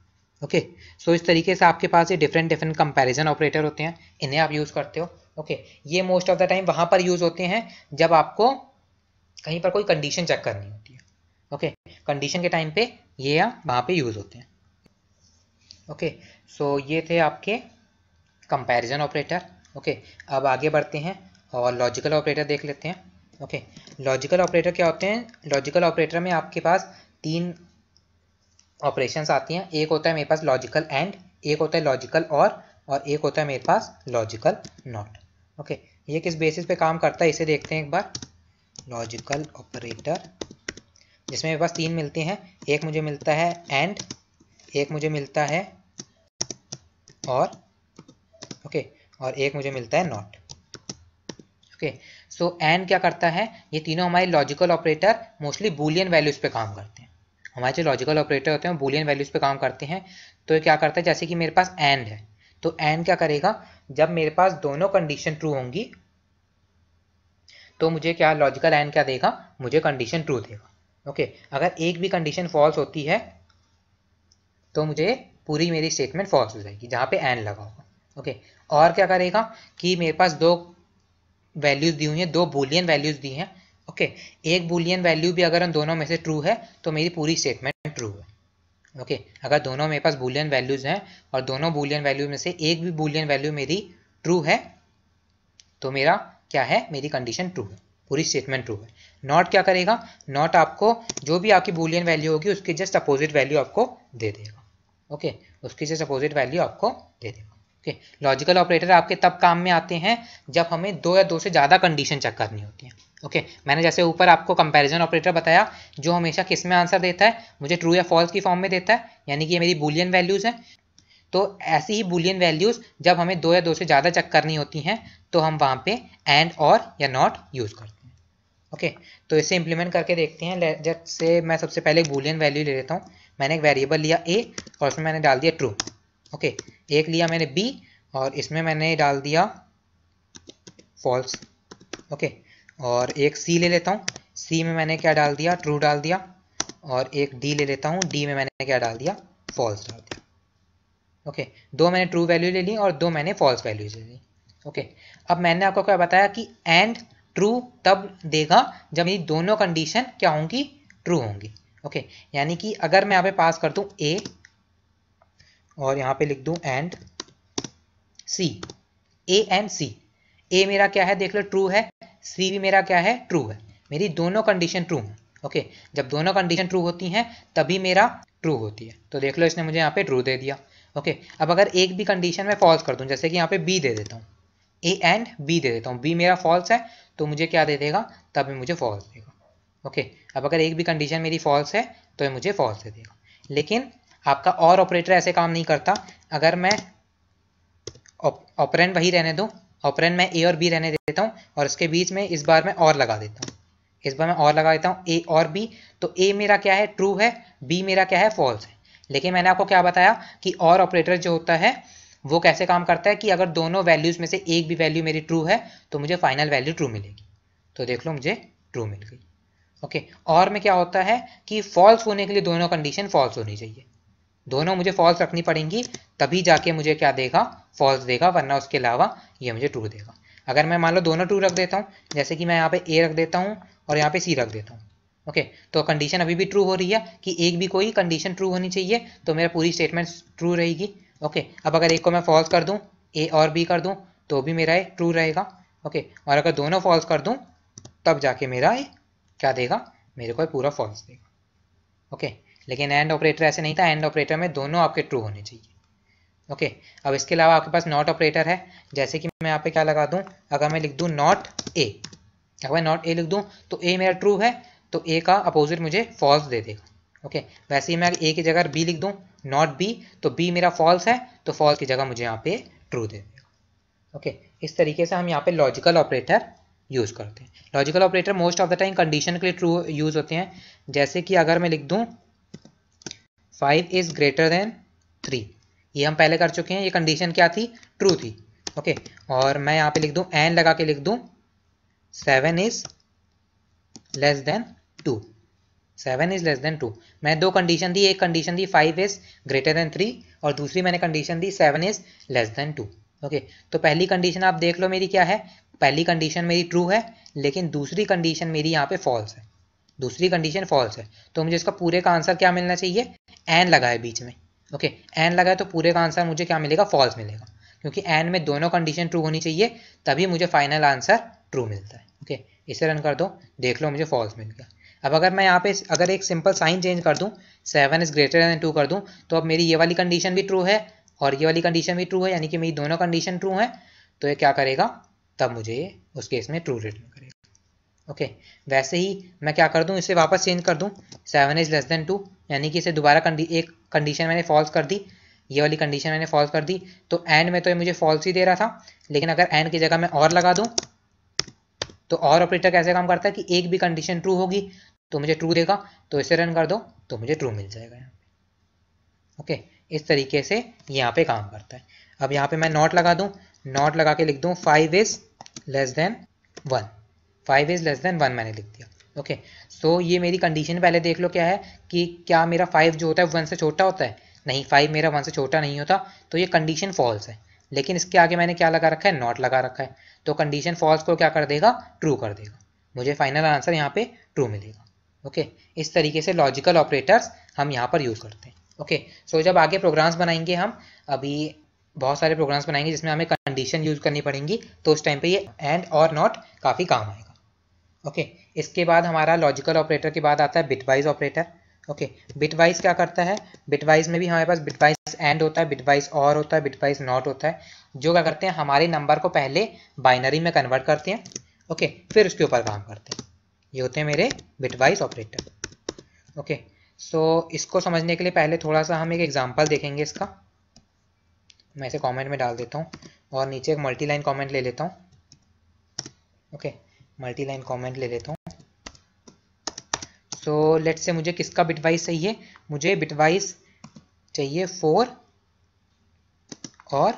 ओके, सो इस तरीके से आपके पास ये डिफरेंट कंपैरिजन ऑपरेटर होते हैं, इन्हें आप यूज़ करते हो। ओके, ये मोस्ट ऑफ द टाइम वहाँ पर यूज़ होते हैं जब आपको कहीं पर कोई कंडीशन चेक करनी होती है। ओके, कंडीशन के टाइम पे ये वहाँ पे यूज़ होते हैं। ओके, सो ये थे आपके कंपैरिजन ऑपरेटर। ओके, अब आगे बढ़ते हैं और लॉजिकल ऑपरेटर देख लेते हैं। ओके, लॉजिकल ऑपरेटर क्या होते हैं? लॉजिकल ऑपरेटर में आपके पास 3 ऑपरेशंस आती हैं। एक होता है मेरे पास लॉजिकल एंड, एक होता है लॉजिकल और एक होता है मेरे पास लॉजिकल नॉट। ओके, ये किस बेसिस पे काम करता है इसे देखते हैं एक बार। लॉजिकल ऑपरेटर जिसमें मेरे पास 3 मिलते हैं, एक मुझे मिलता है एंड, एक मुझे मिलता है और, ओके, और एक मुझे मिलता है नॉट। ओके, सो एंड क्या करता है? ये तीनों हमारे logical operator mostly Boolean values पे काम करते हैं। हमारे जो लॉजिकल ऑपरेटर होते हैं बूलियन वैल्यूज पे काम करते हैं। तो ये क्या करता है, जैसे कि मेरे पास एंड है, तो एंड क्या करेगा, जब मेरे पास दोनों कंडीशन ट्रू होंगी तो मुझे क्या लॉजिकल एंड क्या देगा, मुझे कंडीशन ट्रू देगा। ओके, अगर एक भी कंडीशन फॉल्स होती है तो मुझे पूरी मेरी स्टेटमेंट फॉल्स हो जाएगी जहाँ पे एंड लगा होगा। ओके, और क्या करेगा कि मेरे पास 2 वैल्यूज दी हुई हैं, 2 बूलियन वैल्यूज दी हैं। ओके, एक बूलियन वैल्यू भी अगर उन दोनों में से ट्रू है तो मेरी पूरी स्टेटमेंट ट्रू है। ओके, अगर दोनों मेरे पास बूलियन वैल्यूज हैं और दोनों बूलियन वैल्यू में से एक भी बूलियन वैल्यू मेरी ट्रू है तो मेरा क्या है, मेरी कंडीशन ट्रू है, पूरी स्टेटमेंट ट्रू है। नॉट क्या करेगा, नॉट आपको जो भी आपकी बूलियन वैल्यू होगी उसके जस्ट अपोजिट वैल्यू आपको दे देगा। ओके, उसकी जस्ट अपोजिट वैल्यू आपको दे देगा। ओके, लॉजिकल ऑपरेटर आपके तब काम में आते हैं जब हमें 2 या 2 से ज़्यादा कंडीशन चेक करनी होती है। ओके, मैंने जैसे ऊपर आपको कंपैरिजन ऑपरेटर बताया जो हमेशा किस में आंसर देता है, मुझे ट्रू या फॉल्स की फॉर्म में देता है, यानी कि ये मेरी बूलियन वैल्यूज़ हैं। तो ऐसी ही बूलियन वैल्यूज़ जब हमें 2 या 2 से ज़्यादा चेक करनी होती हैं तो हम वहाँ पे एंड और या नॉट यूज़ करते हैं। ओके, तो इसे इम्प्लीमेंट करके देखते हैं। जैसे मैं सबसे पहले एक बूलियन वैल्यू ले लेता हूँ। मैंने एक वेरिएबल लिया a और उसमें मैंने डाल दिया ट्रू। ओके, एक लिया मैंने b और इसमें मैंने डाल दिया फॉल्स। ओके, और एक c ले लेता हूँ, c में मैंने क्या डाल दिया, ट्रू डाल दिया। और एक d ले लेता हूँ, d में मैंने क्या डाल दिया, फॉल्स डाल दिया। ओके, 2 मैंने ट्रू वैल्यू ले ली और 2 मैंने फॉल्स वैल्यू ले ली। ओके, अब मैंने आपको क्या बताया कि एंड ट्रू तब देगा जब मेरी दोनों कंडीशन क्या होंगी, ट्रू होंगी। ओके, यानी कि अगर मैं यहाँ पे पास कर दूं a और यहाँ पे लिख दूं and c, a and c, a मेरा क्या है देख लो ट्रू है, c भी मेरा क्या है, ट्रू है, मेरी दोनों कंडीशन ट्रू हैं। ओके, जब दोनों कंडीशन ट्रू होती हैं तभी मेरा ट्रू होती है। तो देख लो इसने मुझे यहाँ पे ट्रू दे दिया। ओके, अब अगर एक भी कंडीशन में फॉल्स कर दूं, जैसे कि यहाँ पे b दे देता हूँ, a एंड b दे देता हूँ, b मेरा फॉल्स है तो मुझे क्या दे देगा, तभी मुझे फॉल्स देगा। ओके, अब अगर एक भी कंडीशन मेरी फॉल्स है तो ये मुझे फॉल्स दे देगा। लेकिन आपका और ऑपरेटर ऐसे काम नहीं करता। अगर मैं ऑपरेंड वही रहने दूँ, ऑपरेंड मैं a और b रहने देता हूँ और इसके बीच में इस बार मैं और लगा देता हूँ, इस बार मैं और लगा देता हूँ a और b, तो a मेरा क्या है, ट्रू है, b मेरा क्या है, फॉल्स है। लेकिन मैंने आपको क्या बताया कि और ऑपरेटर जो होता है वो कैसे काम करता है कि अगर दोनों वैल्यूज में से एक भी वैल्यू मेरी ट्रू है तो मुझे फाइनल वैल्यू ट्रू मिलेगी। तो देख लो मुझे ट्रू मिल गई। ओके, और में क्या होता है कि फॉल्स होने के लिए दोनों कंडीशन फॉल्स होनी चाहिए, दोनों मुझे फॉल्स रखनी पड़ेंगी, तभी जाके मुझे क्या देगा, फॉल्स देगा, वरना उसके अलावा ये मुझे ट्रू देगा। अगर मैं मान लो दोनों ट्रू रख देता हूँ, जैसे कि मैं यहाँ पे ए रख देता हूँ और यहाँ पे सी रख देता हूँ, ओके, तो कंडीशन अभी भी ट्रू हो रही है कि एक भी कोई कंडीशन ट्रू होनी चाहिए, तो मेरा पूरी स्टेटमेंट ट्रू रहेगी। ओके, अब अगर एक को मैं फॉल्स कर दूँ, ए और बी कर दूँ, तो भी मेरा ये ट्रू रहेगा। ओके, और अगर दोनों फॉल्स कर दूँ तब जाके मेरा ये क्या देगा, मेरे को पूरा फॉल्स देगा। ओके, लेकिन एंड ऑपरेटर ऐसे नहीं था, एंड ऑपरेटर में दोनों आपके ट्रू होने चाहिए। ओके, अब इसके अलावा आपके पास नॉट ऑपरेटर है, जैसे कि मैं यहाँ पे क्या लगा दूँ, अगर मैं लिख दूँ नॉट ए, अगर मैं नॉट ए लिख दूँ तो ए मेरा ट्रू है, तो ए का अपोजिट मुझे फॉल्स दे देगा। ओके, वैसे ही मैं ए की जगह बी लिख दूँ नॉट बी, तो बी मेरा फॉल्स है, तो फॉल्स की जगह मुझे यहाँ पे ट्रू दे देगा। ओके, इस तरीके से हम यहाँ पे लॉजिकल ऑपरेटर यूज करते हैं। Logical operator most of the time condition के लिए ट्रू यूज होते हैं, जैसे कि अगर मैं लिख दूं 5 इज ग्रेटर देन 3, ये हम पहले कर चुके हैं, ये कंडीशन क्या थी, ट्रू थी। ओके, और मैं यहाँ पे लिख दूं एंड लगा के लिख दूं 7 is less then 2, 7 is less then 2। मैं दो कंडीशन दी, एक condition the 5 is greater then 3 और दूसरी मैंने condition the 7 is less then 2। Okay, तो पहली कंडीशन आप देख लो मेरी क्या है, पहली कंडीशन मेरी ट्रू है, लेकिन दूसरी कंडीशन मेरी यहाँ पे फॉल्स है, दूसरी कंडीशन फॉल्स है, तो मुझे इसका पूरे का आंसर क्या मिलना चाहिए, एन लगा है बीच में। ओके, एन लगा है तो पूरे का आंसर मुझे क्या मिलेगा, फॉल्स मिलेगा, क्योंकि एन में दोनों कंडीशन ट्रू होनी चाहिए, तभी मुझे फाइनल आंसर ट्रू मिलता है। ओके, इसे रन कर दो, देख लो मुझे फॉल्स मिल गया। अब अगर मैं यहाँ पे अगर एक सिंपल साइन चेंज कर दूँ, 7 इज ग्रेटर देन 2 कर दूँ, तो अब मेरी ये वाली कंडीशन भी ट्रू है और ये वाली कंडीशन भी ट्रू है, यानी कि मेरी दोनों कंडीशन ट्रू हैं, तो ये क्या करेगा, तब मुझे उस केस में ट्रू रिटर्न करेगा। ओके, वैसे ही मैं क्या कर दूं, इसे वापस चेंज कर दूं 7 इज लेस देन 2, यानी कि इसे दोबारा एक कंडीशन मैंने फॉल्स कर दी, ये वाली कंडीशन मैंने फॉल्स कर दी, तो एंड में तो ये मुझे फॉल्स ही दे रहा था, लेकिन अगर एंड की जगह मैं और लगा दूं, तो और ऑपरेटर कैसे काम करता है कि एक भी कंडीशन ट्रू होगी तो मुझे ट्रू देगा, तो इसे रन कर दो तो मुझे ट्रू मिल जाएगा यहाँ पे। ओके, इस तरीके से यहाँ पे काम करता है। अब यहाँ पे मैं नॉट लगा दूं, नॉट लगा के लिख दूं 5 is less then 1, 5 is less then 1 मैंने लिख दिया। ओके, सो ये मेरी कंडीशन पहले देख लो क्या है कि क्या मेरा 5 जो होता है 1 से छोटा होता है, नहीं 5 मेरा 1 से छोटा नहीं होता, तो ये कंडीशन फॉल्स है, लेकिन इसके आगे मैंने क्या लगा रखा है, नॉट लगा रखा है, तो कंडीशन फॉल्स को क्या कर देगा, ट्रू कर देगा, मुझे फाइनल आंसर यहाँ पे ट्रू मिलेगा। ओके, इस तरीके से लॉजिकल ऑपरेटर्स हम यहाँ पर यूज़ करते हैं। ओके, सो जब आगे प्रोग्राम्स बनाएंगे हम, अभी बहुत सारे प्रोग्राम्स बनाएंगे जिसमें हमें कंडीशन यूज़ करनी पड़ेंगी, तो उस टाइम पे ये एंड और नॉट काफ़ी काम आएगा। ओके, इसके बाद हमारा लॉजिकल ऑपरेटर के बाद आता है बिटवाइज ऑपरेटर। ओके, बिटवाइज क्या करता है, बिटवाइज में भी हमारे पास बिटवाइज एंड होता है, बिटवाइज और होता है, बिटवाइज नॉट होता है, जो क्या करते हैं हमारे नंबर को पहले बाइनरी में कन्वर्ट करते हैं, ओके, फिर उसके ऊपर काम करते हैं, ये होते हैं मेरे बिटवाइज ऑपरेटर। ओके, सो इसको समझने के लिए पहले थोड़ा सा हम एक एग्जाम्पल देखेंगे इसका, मैं इसे कमेंट में डाल देता हूँ और नीचे एक मल्टी लाइन कमेंट ले लेता हूँ। ओके, मल्टी लाइन कमेंट ले लेता हूँ। सो लेट्स से मुझे किसका बिटवाइज चाहिए, मुझे बिटवाइज चाहिए 4 और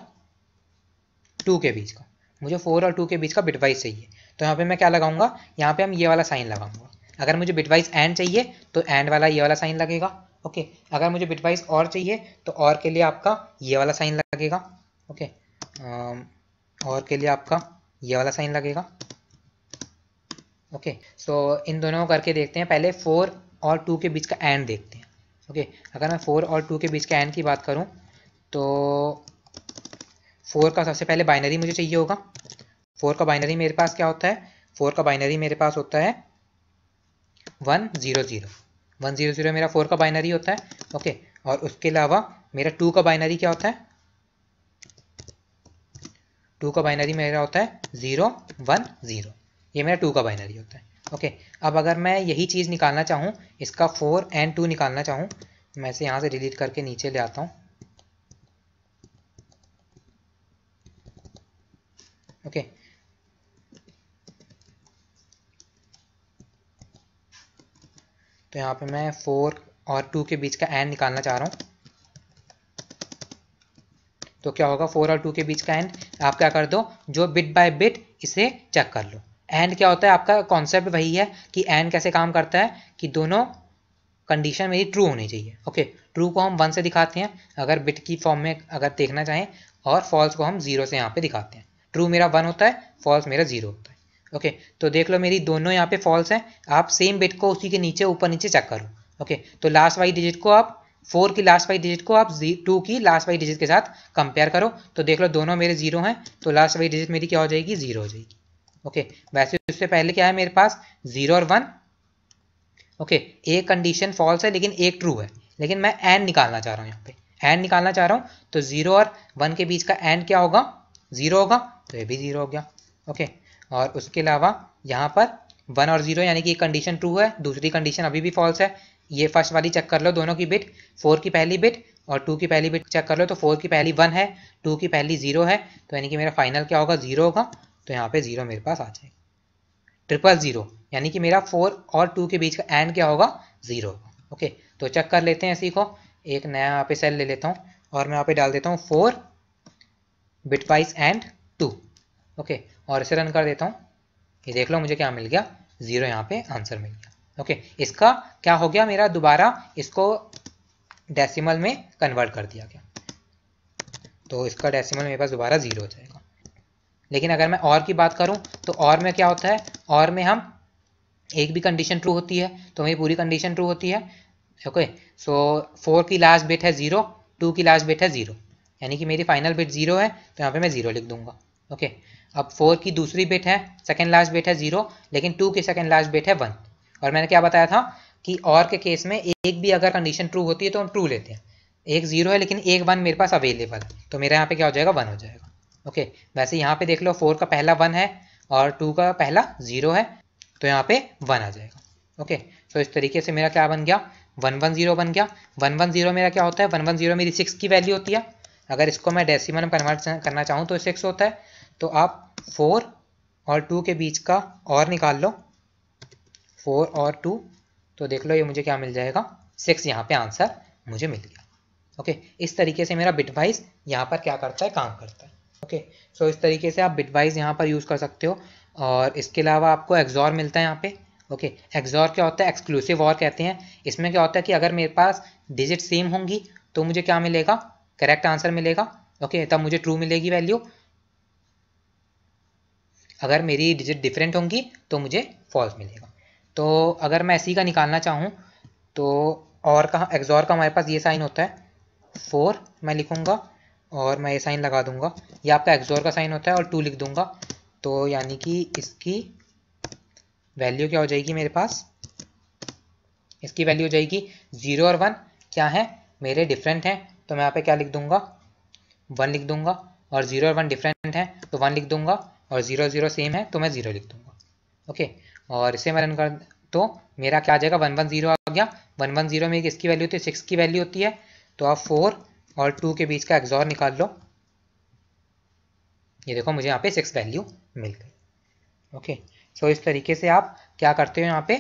2 के बीच का, मुझे 4 और 2 के बीच का बिटवाइज चाहिए, तो यहाँ पे मैं क्या लगाऊंगा, यहाँ पे हम ये वाला साइन लगाऊंगा। अगर मुझे बिटवाइज एंड चाहिए तो एंड वाला ये वाला साइन लगेगा। ओके, अगर मुझे बिटवाइज और चाहिए तो और के लिए आपका ये वाला साइन लगेगा। ओके, और के लिए आपका ये वाला साइन लगेगा। ओके, सो इन दोनों को करके देखते हैं, पहले 4 और 2 के बीच का एंड देखते हैं। ओके, अगर मैं 4 और 2 के बीच का एंड की बात करूं तो 4 का सबसे पहले बाइनरी मुझे चाहिए होगा। 4 का बाइनरी मेरे पास क्या होता है, 4 का बाइनरी मेरे पास होता है 100, 100 मेरा 4 का बाइनरी होता है। ओके, और उसके अलावा मेरा 2 का बाइनरी क्या होता है, 2 का बाइनरी मेरा होता है 010, ये मेरा 2 का बाइनरी होता है। ओके, अब अगर मैं यही चीज़ निकालना चाहूँ, इसका 4 एंड 2 निकालना चाहूँ, मैं इसे यहाँ से डिलीट करके नीचे ले आता हूँ। ओके, तो यहाँ पे मैं 4 और 2 के बीच का एंड निकालना चाह रहा हूँ। तो क्या होगा 4 और 2 के बीच का एंड आप क्या कर दो, जो बिट बाय बिट इसे चेक कर लो। एंड क्या होता है, आपका कॉन्सेप्ट वही है कि एंड कैसे काम करता है कि दोनों कंडीशन मेरी ट्रू होनी चाहिए। ओके, ट्रू को हम 1 से दिखाते हैं अगर बिट की फॉर्म में अगर देखना चाहें, और फॉल्स को हम 0 से यहाँ पे दिखाते हैं। ट्रू मेरा 1 होता है, फॉल्स मेरा 0 होता है। ओके, तो देख लो मेरी दोनों यहाँ पे फॉल्स हैं। आप सेम बिट को उसी के नीचे ऊपर नीचे चेक करो। ओके, तो लास्ट वाली डिजिट को आप 4 की लास्ट वाली डिजिट को आप 2 की लास्ट वाली डिजिट के साथ कंपेयर करो, तो देख लो दोनों मेरे 0 हैं, तो लास्ट वाली डिजिट मेरी क्या हो जाएगी, 0 हो जाएगी। ओके, वैसे उससे पहले क्या है मेरे पास 0 और 1। ओके, एक कंडीशन फॉल्स है लेकिन एक ट्रू है, लेकिन मैं एंड निकालना चाह रहा हूँ। यहाँ पे एंड निकालना चाह रहा हूँ, तो 0 और 1 के बीच का एंड क्या होगा, 0 होगा, तो ये भी 0 हो गया। ओके, और उसके अलावा यहाँ पर 1 और 0 यानी कि एक कंडीशन ट्रू है, दूसरी कंडीशन अभी भी फॉल्स है। ये फर्स्ट वाली चेक कर लो, दोनों की बिट, 4 की पहली बिट और 2 की पहली बिट चेक कर लो, तो 4 की पहली 1 है, 2 की पहली 0 है, तो यानी कि मेरा फाइनल क्या होगा, 0 होगा। तो यहाँ पे 0 मेरे पास आ जाएगा। 000 यानी कि मेरा 4 और 2 के बीच का एंड क्या होगा, 0 होगा। ओके, तो चेक कर लेते हैं इसी को। एक नया यहाँ पे सेल ले लेता हूँ और मैं यहाँ पे डाल देता हूँ 4 बिटवाइज एंड 2। ओके, और इसे रन कर देता हूँ। ये देख लो मुझे क्या मिल गया, 0 यहाँ पे आंसर मिल गया। ओके, इसका क्या हो गया, मेरा दोबारा इसको डेसिमल में कन्वर्ट कर दिया गया, तो इसका डेसिमल मेरे पास दोबारा 0 हो जाएगा। लेकिन अगर मैं और की बात करूं तो और में क्या होता है, और में हम एक भी कंडीशन ट्रू होती है तो मेरी पूरी कंडीशन ट्रू होती है। ओके, सो 4 की लास्ट बिट है 0, 2 की लास्ट बिट है 0, यानी कि मेरी फाइनल बिट 0 है, तो यहाँ पे मैं 0 लिख दूंगा। ओके, अब 4 की दूसरी बिट है, सेकेंड लास्ट बिट है 0, लेकिन 2 की सेकेंड लास्ट बिट है 1। और मैंने क्या बताया था कि और के केस में एक भी अगर कंडीशन ट्रू होती है तो हम ट्रू लेते हैं। एक 0 है लेकिन एक 1 मेरे पास अवेलेबल है, तो मेरा यहाँ पे क्या हो जाएगा, 1 हो जाएगा। ओके, वैसे यहाँ पे देख लो 4 का पहला 1 है और 2 का पहला 0 है, तो यहाँ पे 1 आ जाएगा। ओके, तो इस तरीके से मेरा क्या बन गया, 110 बन गया। 110 मेरा क्या होता है, 110 मेरी 6 की वैल्यू होती है। अगर इसको मैं डेसिमल में कन्वर्ट करना चाहूँ तो 6 होता है। तो आप 4 और 2 के बीच का और निकाल लो, 4 और 2, तो देख लो ये मुझे क्या मिल जाएगा, 6 यहाँ पे आंसर मुझे मिल गया। ओके, इस तरीके से मेरा बिटवाइज यहाँ पर क्या करता है, काम करता है। ओके, सो इस तरीके से आप बिटवाइज यहाँ पर यूज़ कर सकते हो। और इसके अलावा आपको एक्सॉर मिलता है यहाँ पे। ओके, एक्सॉर क्या होता है, एक्सक्लूसिव और कहते हैं। इसमें क्या होता है कि अगर मेरे पास डिजिट सेम होंगी तो मुझे क्या मिलेगा, करेक्ट आंसर मिलेगा। ओके, तब मुझे ट्रू मिलेगी वैल्यू। अगर मेरी डिजिट डिफरेंट होंगी तो मुझे फॉल्स मिलेगा। तो अगर मैं इसी का निकालना चाहूँ तो और का एक्सॉर का हमारे पास ये साइन होता है, 4 मैं लिखूँगा और मैं ये साइन लगा दूंगा, ये आपका एक्सॉर का साइन होता है, और 2 लिख दूंगा। तो यानी कि इसकी वैल्यू क्या हो जाएगी मेरे पास, इसकी वैल्यू हो जाएगी 0 और 1 क्या है, मेरे डिफरेंट हैं, तो मैं यहाँ पे क्या लिख दूंगा, 1 लिख दूंगा। और 0 और 1 डिफरेंट है तो 1 लिख दूंगा, और 0 0 सेम है तो मैं 0 लिख दूंगा। ओके, और इसे मैं रन कर तो मेरा क्या आ जाएगा, 110 आ गया। 110 में किसकी वैल्यू होती है, 6 की वैल्यू होती है। तो आप 4 और 2 के बीच का एक्सॉर निकाल लो, ये देखो मुझे यहाँ पे 6 वैल्यू मिल गई। ओके, सो इस तरीके से आप क्या करते हो, यहाँ पे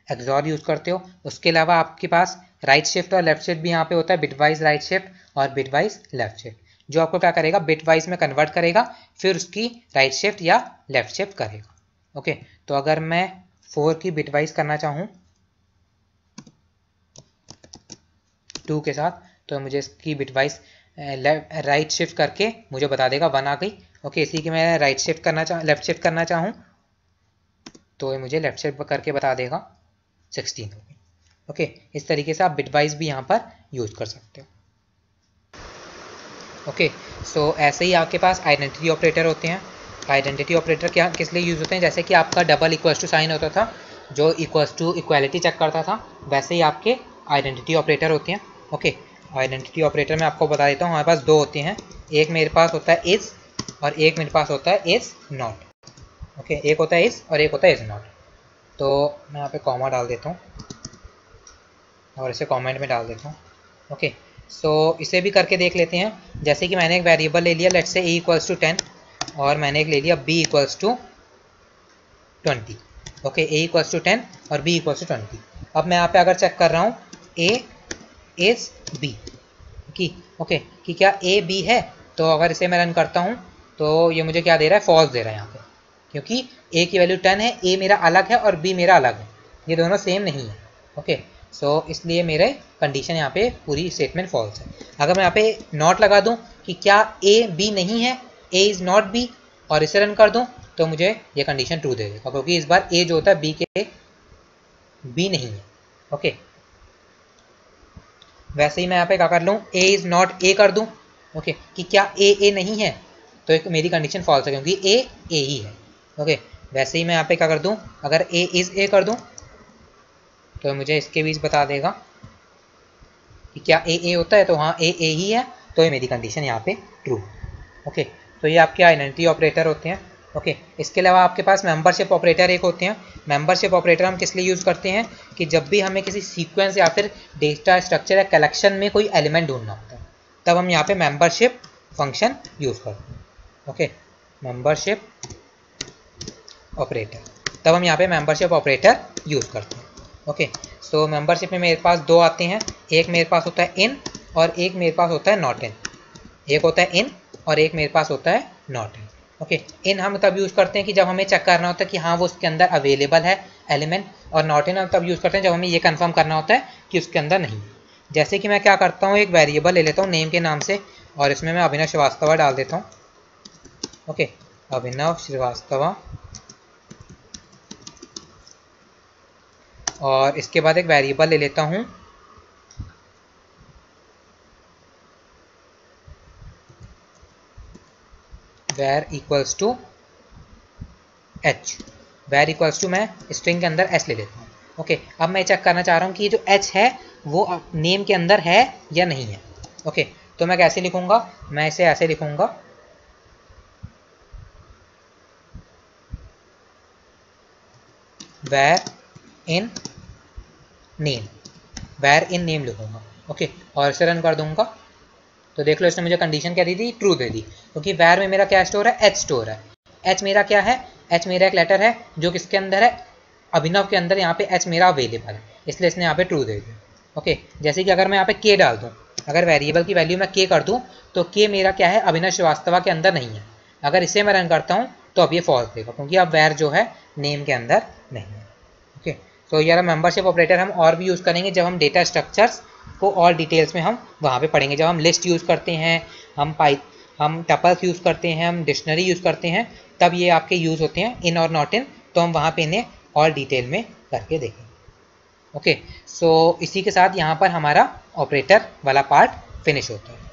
एक्सॉर यूज करते हो। उसके अलावा आपके पास राइट शिफ्ट और लेफ्ट शिफ्ट भी यहाँ पे होता है, बिटवाइज राइट शिफ्ट और बिटवाइज लेफ्ट शिफ्ट, जो आपको क्या करेगा, बिटवाइज में कन्वर्ट करेगा, फिर उसकी राइट शिफ्ट या लेफ्ट शिफ्ट करेगा। ओके, तो अगर मैं 4 की बिटवाइज करना चाहूँ 2 के साथ, तो मुझे इसकी बिटवाइज राइट शिफ्ट करके मुझे बता देगा 1 आ गई। ओके, इसी की मैं राइट शिफ्ट करना लेफ्ट शिफ्ट करना चाहूँ तो ये मुझे लेफ्ट शिफ्ट करके बता देगा 16 होगी। ओके, इस तरीके से आप बिटवाइज भी यहाँ पर यूज कर सकते हो। ओके, सो ऐसे ही आपके पास आइडेंटिटी ऑपरेटर होते हैं। आइडेंटिटी ऑपरेटर क्या किस लिए यूज़ होते हैं, जैसे कि आपका डबल इक्वल्स टू साइन होता था जो इक्वल्स टू इक्वालिटी चेक करता था, वैसे ही आपके आइडेंटिटी ऑपरेटर होते हैं। ओके, आइडेंटिटी ऑपरेटर में आपको बता देता हूँ, हमारे पास 2 होते हैं। एक मेरे पास होता है इज और एक मेरे पास होता है इज नॉट। ओके, एक होता है इज और एक होता है इज नॉट। तो मैं यहाँ पे कॉमा डाल देता हूँ और इसे कमेंट में डाल देता हूँ। ओके, सो इसे भी करके देख लेते हैं। जैसे कि मैंने एक वेरिएबल ले लिया, let's say a equals to 10 और मैंने एक ले लिया b equals to 20। Okay, a equals to 10 और b इक्वल्स टू 20। अब मैं यहाँ पे अगर चेक कर रहा हूँ a इज b, की ओके कि क्या ए बी है, तो अगर इसे मैं रन करता हूँ तो ये मुझे क्या दे रहा है, फॉल्स दे रहा है यहाँ पे, क्योंकि ए की वैल्यू 10 है, ए मेरा अलग है और बी मेरा अलग है, ये दोनों सेम नहीं है। ओके सो इसलिए मेरे कंडीशन यहाँ पे पूरी स्टेटमेंट फॉल्स है। अगर मैं यहाँ पे नॉट लगा दूँ कि क्या ए बी नहीं है, ए इज़ नॉट बी, और इसे रन कर दूँ तो मुझे ये कंडीशन ट्रू दे देगा, क्योंकि इस बार ए जो होता है बी के बी नहीं है। ओके वैसे ही मैं यहाँ पे क्या कर लूँ, ए इज़ नॉट ए कर दूँ ओके कि क्या ए नहीं है, तो एक मेरी कंडीशन फॉल्स है क्योंकि ए ही है। ओके वैसे ही मैं यहाँ पे क्या कर दूँ, अगर ए इज़ ए कर दूँ तो मुझे इसके बीच बता देगा कि क्या ए होता है, तो हाँ ए ही है, तो ये मेरी कंडीशन यहाँ पे ट्रू। ओके तो ये आपके आइडेंटिटी ऑपरेटर होते हैं। ओके इसके अलावा आपके पास मेंबरशिप ऑपरेटर एक होते हैं। मेंबरशिप ऑपरेटर हम किस लिए यूज़ करते हैं कि जब भी हमें किसी सीक्वेंस या फिर डेटा स्ट्रक्चर या कलेक्शन में कोई एलिमेंट ढूंढना होता है, तब हम यहाँ पे मेंबरशिप फंक्शन यूज़ करते हैं। ओके मेंबरशिप ऑपरेटर, तब हम यहाँ पे मेंबरशिप ऑपरेटर यूज़ करते हैं। ओके सो मेंबरशिप में मेरे पास दो आते हैं, एक मेरे पास होता है इन और एक मेरे पास होता है नॉट इन। एक होता है इन और एक मेरे पास होता है नॉट इन। ओके इन हम तब यूज़ करते हैं कि जब हमें चेक करना होता है कि हाँ वो उसके अंदर अवेलेबल है एलिमेंट, और नॉट इन हम तब यूज़ करते हैं जब हमें ये कंफर्म करना होता है कि उसके अंदर नहीं। जैसे कि मैं क्या करता हूँ, एक वेरिएबल ले लेता हूँ नेम के नाम से और इसमें मैं अभिनव श्रीवास्तव डाल देता हूँ। ओके अभिनव श्रीवास्तव, और इसके बाद एक वेरिएबल ले लेता हूँ where equals to h, where equals to मैं स्ट्रिंग के अंदर s ले लेता हूँ। ओके अब मैं चेक करना चाह रहा हूँ कि ये जो h है वो नेम के अंदर है या नहीं है। ओके तो मैं कैसे लिखूंगा, मैं इसे ऐसे लिखूंगा where in name, where in name लिखूंगा। ओके और इसे रन कर दूंगा तो देख लो इसने मुझे कंडीशन क्या दी थी, ट्रू दे दी, क्योंकि where में मेरा क्या स्टोर है, h स्टोर है। h मेरा क्या है, h मेरा एक लेटर है जो किसके अंदर है, अभिनव के अंदर। यहाँ पे h मेरा अवेलेबल है, इसलिए इसने यहाँ पे ट्रू दे दिया। ओके जैसे कि अगर मैं यहाँ पे k डाल दूँ, अगर वेरिएबल की वैल्यू मैं k कर दूँ तो k मेरा क्या है, अभिनव श्रीवास्तव के अंदर नहीं है। अगर इसे मैं रन करता हूँ तो अब ये फॉल्स देगा, क्योंकि अब where जो है नेम के अंदर नहीं है। ओके तो यार मेंबरशिप ऑपरेटर हम और भी यूज़ करेंगे जब हम डेटा स्ट्रक्चर्स को और डिटेल्स में हम वहाँ पे पढ़ेंगे। जब हम लिस्ट यूज़ करते हैं, हम टपल्स यूज़ करते हैं, हम डिक्शनरी यूज़ करते हैं, तब ये आपके यूज़ होते हैं इन और नॉट इन, तो हम वहाँ पे इन्हें और डिटेल में करके देखेंगे। ओके सो इसी के साथ यहाँ पर हमारा ऑपरेटर वाला पार्ट फिनिश होता है।